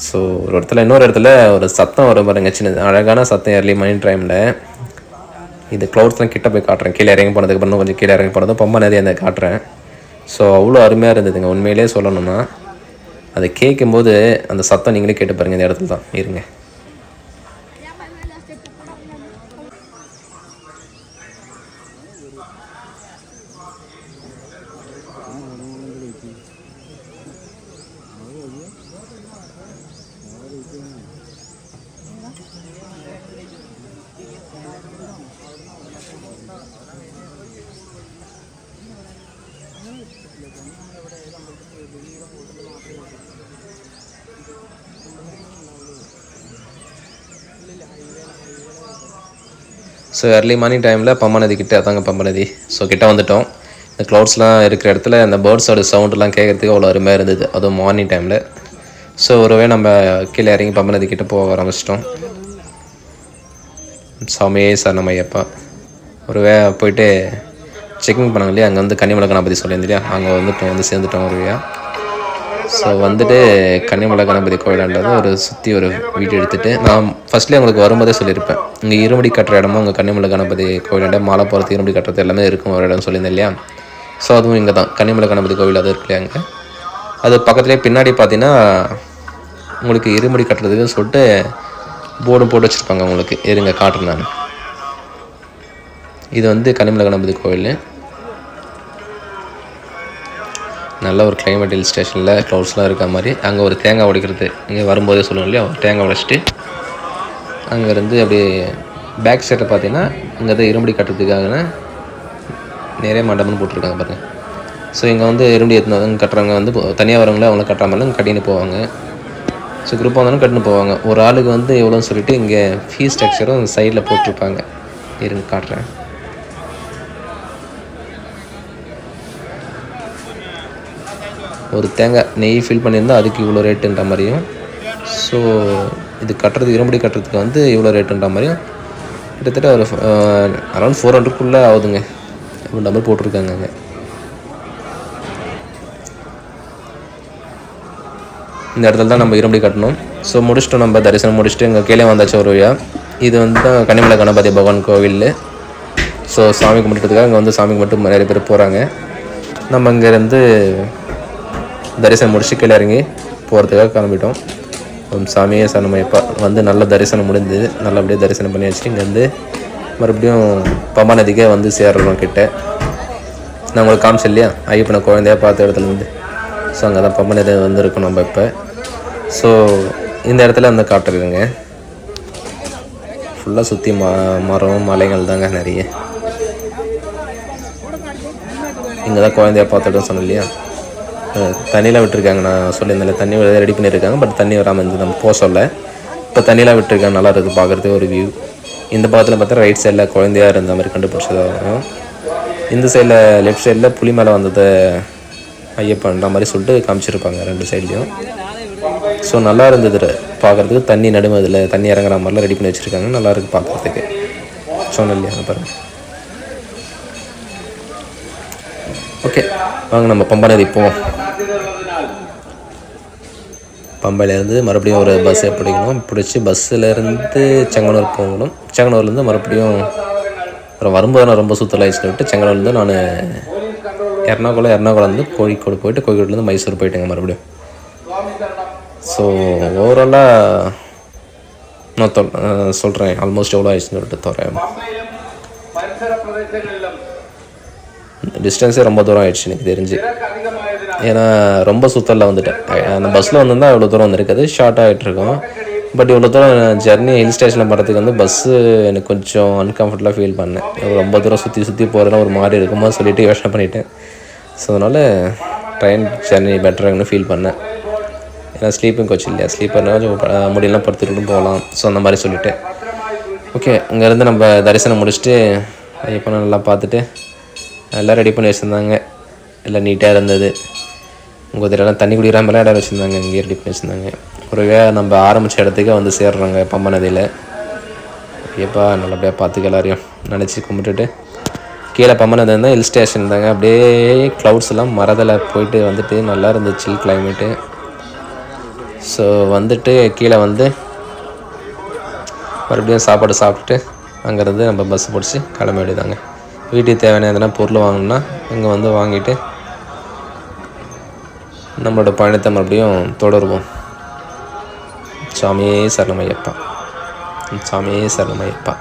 ஸோ ஒரு இடத்துல இன்னொரு இடத்துல ஒரு சத்தம் வரும் பாருங்கள், சின்ன அழகான சத்தம் ஏர்லி மார்னிங் டைமில். இது க்ளவுட்ஸ்லாம் கிட்ட போய் காட்டுறேன். கீழே இறங்கி போனதுக்கப்புறம் இன்னும் கொஞ்சம் கீழே இறங்கி போனதும் பம்பனாதேவி அந்த காட்டுறேன். ஸோ அவ்வளோ அருமையாக இருந்ததுங்க. உண்மையிலே சொல்லணும்னா அதை கேட்கும்போது அந்த சத்தம் நீங்களே கேட்டு பாருங்கள். இந்த இடத்துல தான் இருங்க. ஸோ ஏர்லி மார்னிங் டைமில் பம்பநதி கிட்டே அதாங்க பம்பநதி. ஸோ கிட்டே வந்துவிட்டோம். இந்த க்ளவுட்ஸ்லாம் இருக்கிற இடத்துல அந்த பேர்ட்ஸோட சவுண்டெலாம் கேட்குறதுக்கு அவ்வளோ அருமையாக இருந்தது, அதுவும் மார்னிங் டைமில். ஸோ ஒருவே நம்ம கீழே இறங்கி பம்பநதி கிட்டே போக ஆரம்பிச்சிட்டோம். சாமியே சரணம் ஐயப்பா. ஒருவே போயிட்டு செக்கிங் பண்ணாங்க இல்லையா, அங்கே வந்து கன்னிமலை கணபதி சொல்லியிருந்தேன் இல்லையா, அங்கே வந்து சேர்ந்துட்டோம் ஒருவையா. ஸோ வந்துட்டு கன்னிமலை கணபதி கோயிலாண்டது ஒரு சுற்றி ஒரு வீடியோ எடுத்துகிட்டு நான் ஃபஸ்ட்லேயே உங்களுக்கு வரும்போதே சொல்லியிருப்பேன். இங்கே இருமுடி கட்டுற இடமும் உங்கள் கன்னிமலை கணபதி கோயிலாண்ட மாலை போகிறது இருமுடி கட்டுறது எல்லாமே இருக்கும் ஒரு இடம் சொல்லியிருந்தேன் இல்லையா. ஸோ அதுவும் இங்கே தான் கன்னிமலை கணபதி கோவில் அது இருக்கு இல்லையா. அங்கே அது பக்கத்துலேயே பின்னாடி பார்த்தீங்கன்னா உங்களுக்கு இருமுடி கட்டுறதுக்குன்னு சொல்லிட்டு போர்டு போட்டு வச்சுருப்பாங்க. உங்களுக்கு இருங்க காட்டுறேன் நான். இது வந்து கன்னிமலை கணபதி கோவில். நல்ல ஒரு கிளைமேட் ஹில் ஸ்டேஷனில் க்ளவுட்ஸ்லாம் இருக்க மாதிரி. அங்கே ஒரு தேங்காய் உடைக்கிறது இங்கே வரும்போதே சொல்லுவோம் இல்லையா. தேங்காய் உடைச்சிட்டு அங்கேருந்து அப்படியே பேக் சைடில் பார்த்தீங்கன்னா இங்கே தான் இருமுடி கட்டுறதுக்காக நிறைய மண்டபம்னு போட்டிருக்காங்க பாருங்கள். ஸோ இங்கே வந்து இருமுடி எடுத்து கட்டுறவங்க வந்து தனியாக வரவங்களே அவங்கள கட்டுற மாதிரிலாம் கட்டின்னு போவாங்க. ஸோ குரூப்பாக வந்தாலும் கட்டின்னு போவாங்க. ஒரு ஆளுக்கு வந்து எவ்வளோன்னு சொல்லிட்டு இங்கே ஃபீஸ் ஸ்ட்ரக்சரும் சைடில் போட்டிருப்பாங்க. இருங்க காட்டுறேன். ஒரு தேங்காய் நெய் ஃபில் பண்ணியிருந்தால் அதுக்கு இவ்வளோ ரேட்டுன்ற மாதிரியும், ஸோ இது கட்டுறதுக்கு இருமுடி கட்டுறதுக்கு வந்து இவ்வளோ ரேட்டுன்ற மாதிரியும் கிட்டத்தட்ட ஒரு அரௌண்ட் 400க்குள்ளே ஆகுதுங்க அப்படின்ற மாதிரி போட்டிருக்காங்க. அங்கே இந்த இடத்துல தான் நம்ம இருமுடி கட்டணும். ஸோ முடிச்சுட்டு நம்ம தரிசனம் முடிச்சுட்டு எங்கள் கீழே வந்தாச்சு ஒரு வழியா. இது வந்து தான் கன்னிமலை கணபதி பகவான் கோவில். ஸோ சாமி கும்பிட்டுறதுக்காக இங்கே வந்து சாமி கும்பிட்டு நிறைய பேர் போகிறாங்க. நம்ம இங்கேருந்து தரிசனம் முடிச்சு கீழே இறங்கி போகிறதுக்காக கிளம்பிட்டோம். சாமியே சரணமையப்பா வந்து நல்ல தரிசனம் முடிஞ்சது. நல்லபடியாக தரிசனம் பண்ணி வச்சுட்டு இங்கேருந்து மறுபடியும் பம்பா நதிக்கே வந்து சேர்றோம் கிட்ட. நான் உங்களுக்கு காமிச்சேன் இல்லையா ஐயப்பனை குழந்தையாக பார்த்த இடத்துலேருந்து. ஸோ அங்கே தான் பம்பா நதி வந்துருக்கோம் நம்ம இப்போ. ஸோ இந்த இடத்துல வந்து காட்டுறதுங்க ஃபுல்லாக சுற்றி மரம் மலைகள் தாங்க நிறைய. இங்கே தான் குழந்தையாக பார்த்துட்டு சொன்னேன் இல்லையா. தண்ணியெலாம் விட்டுருக்காங்க. நான் சொல்லியிருந்தேன் தண்ணி ரெடி பண்ணியிருக்காங்க. பட் தண்ணி வராமல் இருந்து நம்ம போக சொல்ல. இப்போ தண்ணியெலாம் விட்டுருக்காங்க. நல்லா இருக்குது பார்க்குறதுக்கு ஒரு வியூ. இந்த பக்கத்தில் பார்த்தா ரைட் சைடில் குழந்தையாக இருந்த மாதிரி கண்டுபிடிச்சதாகும். இந்த சைடில் லெஃப்ட் சைடில் புலி மேலே வந்ததை ஐயப்பன்ற மாதிரி சொல்லிட்டு காமிச்சிருப்பாங்க ரெண்டு சைட்லேயும். ஸோ நல்லா இருந்தது பார்க்குறதுக்கு. தண்ணி நடுமதில் தண்ணி இறங்குற மாதிரிலாம் ரெடி பண்ணி வச்சுருக்காங்க. நல்லா இருக்குது பார்க்குறதுக்கு. சொன்னேன் இல்லையா பாருங்கள். ஓகே வாங்க நம்ம பம்பா நதி போவோம். பம்பையிலேருந்து மறுபடியும் ஒரு பஸ்ஸை பிடிக்கணும். பிடிச்சி பஸ்ஸிலேருந்து செங்கனூர் போகணும். செங்கனூர்லேருந்து மறுபடியும் அப்புறம் வரும்போது நான் ரொம்ப சுற்றலாயிடுச்சு விட்டு செங்கனூர்லேருந்து நான் எர்ணாகுளம்லேருந்து கோழிக்கோடு போயிட்டு கோழிக்கோட்லேருந்து மைசூர் போயிட்டேங்க மறுபடியும். ஸோ ஓவராலாக நான் சொல்கிறேன் ஆல்மோஸ்ட் எவ்வளோ ஆயிடுச்சுன்னு சொல்லிட்டு தோறேன். டிஸ்டன்ஸே ரொம்ப தூரம் ஆகிடுச்சு எனக்கு தெரிஞ்சு. ஏன்னா ரொம்ப சுத்தலில் வந்துட்டேன். அந்த பஸ்ஸில் வந்துருந்தால் இவ்வளோ தூரம் வந்துருக்காது, ஷார்ட் ஆகிட்ருக்கோம். பட் இவ்வளோ தூரம் ஜர்னி ஹில் ஸ்டேஷனில் போகிறதுக்கு வந்து பஸ்ஸு எனக்கு கொஞ்சம் அன்கம்ஃபர்டபுளாக ஃபீல் பண்ணேன். ரொம்ப தூரம் சுற்றி போகிறதுனா ஒரு மாதிரி இருக்குமா சொல்லிவிட்டு யோசனை பண்ணிவிட்டேன். ஸோ அதனால் ட்ரெயின் ஜர்னி பெட்டராகனு ஃபீல் பண்ணேன். ஏன்னா ஸ்லீப்பிங் கோச் இல்லையா, ஸ்லீப்பர்னா கொஞ்சம் முடியெல்லாம் படுத்துக்கிட்டு போகலாம். ஸோ அந்த மாதிரி சொல்லிவிட்டேன். ஓகே இங்கேருந்து நம்ம தரிசனம் முடிச்சுட்டு ஐயப்பனை நல்லா பார்த்துட்டு எல்லாம் ரெடி பண்ணி வச்சுருந்தாங்க. எல்லாம் நீட்டாக இருந்தது. உங்கள் தெரியலாம் தண்ணி குடிக்கிற மாதிரிலாம் இடம் வச்சுருந்தாங்க. இங்கேயே ரெடி பண்ணி வச்சுருந்தாங்க. ஒரு நம்ம ஆரம்பித்த இடத்துக்கு வந்து சேர்றாங்க பம்பா நதியில். எப்பா நல்லபடியாக பார்த்துக்க எல்லாரையும் நினச்சி கும்பிட்டுட்டு கீழே பம்பா நதி இருந்தால் ஹில் ஸ்டேஷன் இருந்தாங்க. அப்படியே க்ளவுட்ஸ் எல்லாம் மரத்தில் போயிட்டு வந்துட்டு நல்லா இருந்துச்சு கிளைமேட்டு. ஸோ வந்துட்டு கீழே வந்து மறுபடியும் சாப்பாடு சாப்பிட்டுட்டு அங்கேருந்து நம்ம பஸ் பிடிச்சி கிளம்ப வேண்டியதாங்க. வீட்டுக்கு தேவையான எதனா பொருள் வாங்கணுன்னா இங்கே வந்து வாங்கிட்டு நம்மளோட பயணத்தை மறுபடியும் தொடருவோம். சாமியே சரணமையப்பா, சாமியே சரணமையப்பா.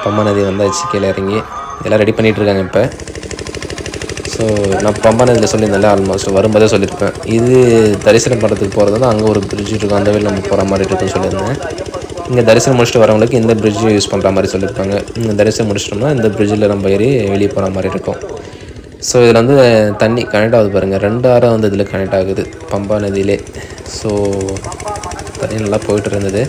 பம்பா நதி வந்தாச்சு. கீழே இறங்கி எல்லாம் ரெடி பண்ணிகிட்ருக்காங்க இப்போ. ஸோ நான் பம்பா நதியில் சொல்லியிருந்தேன்ல, ஆல்மோஸ்ட் வரும்போதே சொல்லியிருப்பேன். இது தரிசனம் பண்ணுறதுக்கு போகிறது தான் அங்கே ஒரு பிரிட்ஜ் இருக்கும், அந்த வழியில் நம்ம போகிற மாதிரி இருக்குன்னு சொல்லியிருந்தேன். இங்கே தரிசனம் முடிச்சுட்டு வரவங்களுக்கு இந்த பிரிட்ஜ் யூஸ் பண்ணுற மாதிரி சொல்லியிருப்பாங்க. இங்கே தரிசனம் முடிச்சிட்டோம்னா இந்த பிரிட்ஜில் நம்ம ஏறி வெளியே போகிற மாதிரி இருக்கும். ஸோ இதில் வந்து தண்ணி கனெக்ட் ஆகுது பாருங்கள். 2 ஆறாக வந்து இதில் கனெக்ட் ஆகுது பம்பா நதியிலே. ஸோ தண்ணி நல்லா போயிட்டு இருந்தது.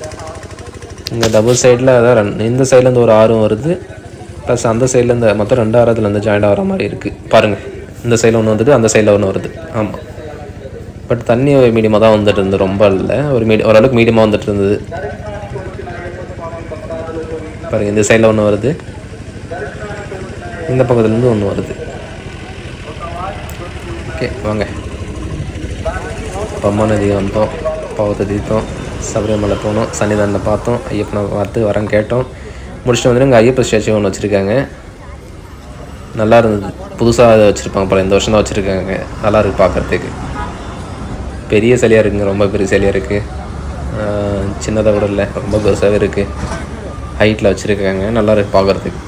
இங்கே டபுள் சைடில் அதான் இந்த சைட்லேருந்து ஒரு ஆறும் வருது, ப்ளஸ் அந்த சைட்லேருந்து மொத்தம் 2 ஆறாவதுல வந்து ஜாயிண்ட் ஆகிற மாதிரி இருக்குது பாருங்கள். இந்த சைடில் ஒன்று வந்துட்டு அந்த சைடில் ஒன்று வருது. ஆமாம், பட் தண்ணி மீடியமாக தான் வந்துட்டு இருந்தது, ரொம்ப இல்லை, ஓரளவுக்கு மீடியமாக வந்துட்டு இருந்தது பாருங்கள். இந்த சைடில் ஒன்று வருது, இந்த பக்கத்துலேருந்து ஒன்று வருது. ஓகே வாங்க, பம்மா நதி வந்தோம், பாவத்தை தீர்த்தோம், சபரிமலை போனோம், சன்னிதானத்தை பார்த்தோம், ஐயப்பனை பார்த்து வரம் கேட்டோம். முடிச்சுட்டு வந்துட்டு இங்கே ஐயப்ப ஸ்டாச்சு ஒன்று வச்சுருக்காங்க, நல்லா இருந்தது. புதுசாக அதை வச்சுருப்பாங்க போல, இந்த வருஷம் தான் வச்சுருக்காங்க. நல்லா இருக்குது பார்க்குறதுக்கு. பெரிய சிலையாக இருக்குங்க, ரொம்ப பெரிய சிலையாக இருக்குது. சின்னதாக கூட இல்லை, ரொம்ப பெருசாகவே இருக்குது. ஹைட்டில் வச்சுருக்காங்க, நல்லா இருக்குது பார்க்குறதுக்கு.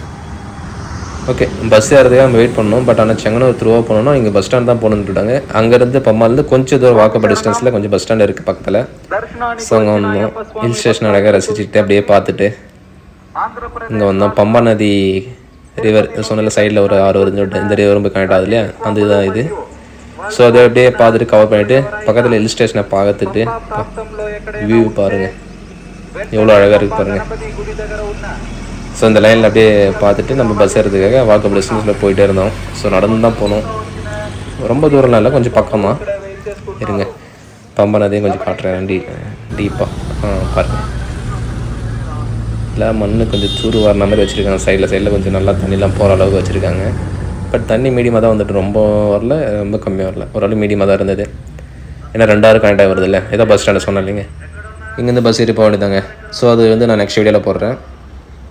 ஓகே, பஸ் ஏறதுக்காக நம்ம வெயிட் பண்ணோம். பட் ஆனால் செங்கனூர் த்ரூவாக போனோம்னா இங்கே பஸ் ஸ்டாண்ட் தான் போகணுன்னு சொல்லிட்டாங்க. அங்கேருந்து பம்மாலேருந்து கொஞ்சம் தூரம் வாக்கப் டிஸ்டன்ஸில் கொஞ்சம் பஸ் ஸ்டாண்ட் இருக்குது பக்கத்தில். ஸோ அங்கே வந்தோம், ஹில் ஸ்டேஷன் அழகாக ரசிச்சுட்டு அப்படியே பார்த்துட்டு இங்கே வந்தோம். பம்பா நதி ரிவர் சொன்னால சைடில் ஒரு ஆறு வருதுன்னு சொல்லிட்டு இந்த ரிவரும் போய் கனெக்ட் ஆகுது இல்லையா, அந்த இதுதான் இது. ஸோ அதை அப்படியே பார்த்துட்டு கவர் பண்ணிவிட்டு பக்கத்தில் ஹில் ஸ்டேஷனை பார்த்துட்டு வியூ பாருங்கள், எவ்வளோ அழகாக இருக்குது பாருங்கள். ஸோ இந்த லைனில் அப்படியே பார்த்துட்டு நம்ம பஸ் ஏறதுக்காக வாக்கபிள் டிஸ்டன்ஸில் போயிட்டே இருந்தோம். ஸோ நடந்து தான் போனோம், ரொம்ப தூரம்லாம் இல்லை, கொஞ்சம் பக்கமாக இருங்க. பம்பா நதியும் கொஞ்சம் காட்டுறேன் டீப்பாக பாருங்கள். இல்லை மண்ணு கொஞ்சம் தூர் வர மாதிரி வச்சுருக்காங்க, சைடில் கொஞ்சம் நல்லா தண்ணிலாம் போகிற அளவுக்கு வச்சுருக்காங்க. பட் தண்ணி மீடியமாக தான் வந்துட்டு, ரொம்ப வரல ரொம்ப கம்மியாக வரல, ஓரளவு மீடியமாக தான் இருந்தது. ஏன்னா 2 hour கனெக்ட் ஆகி வருது இல்லை, ஏதோ பஸ் ஸ்டாண்டை சொன்னேன் இல்லைங்க, இங்கேருந்து பஸ் ஏறி போக வேண்டியதாங்க. ஸோ அது வந்து நான் நெக்ஸ்ட் வீடியோவில் போடுறேன்.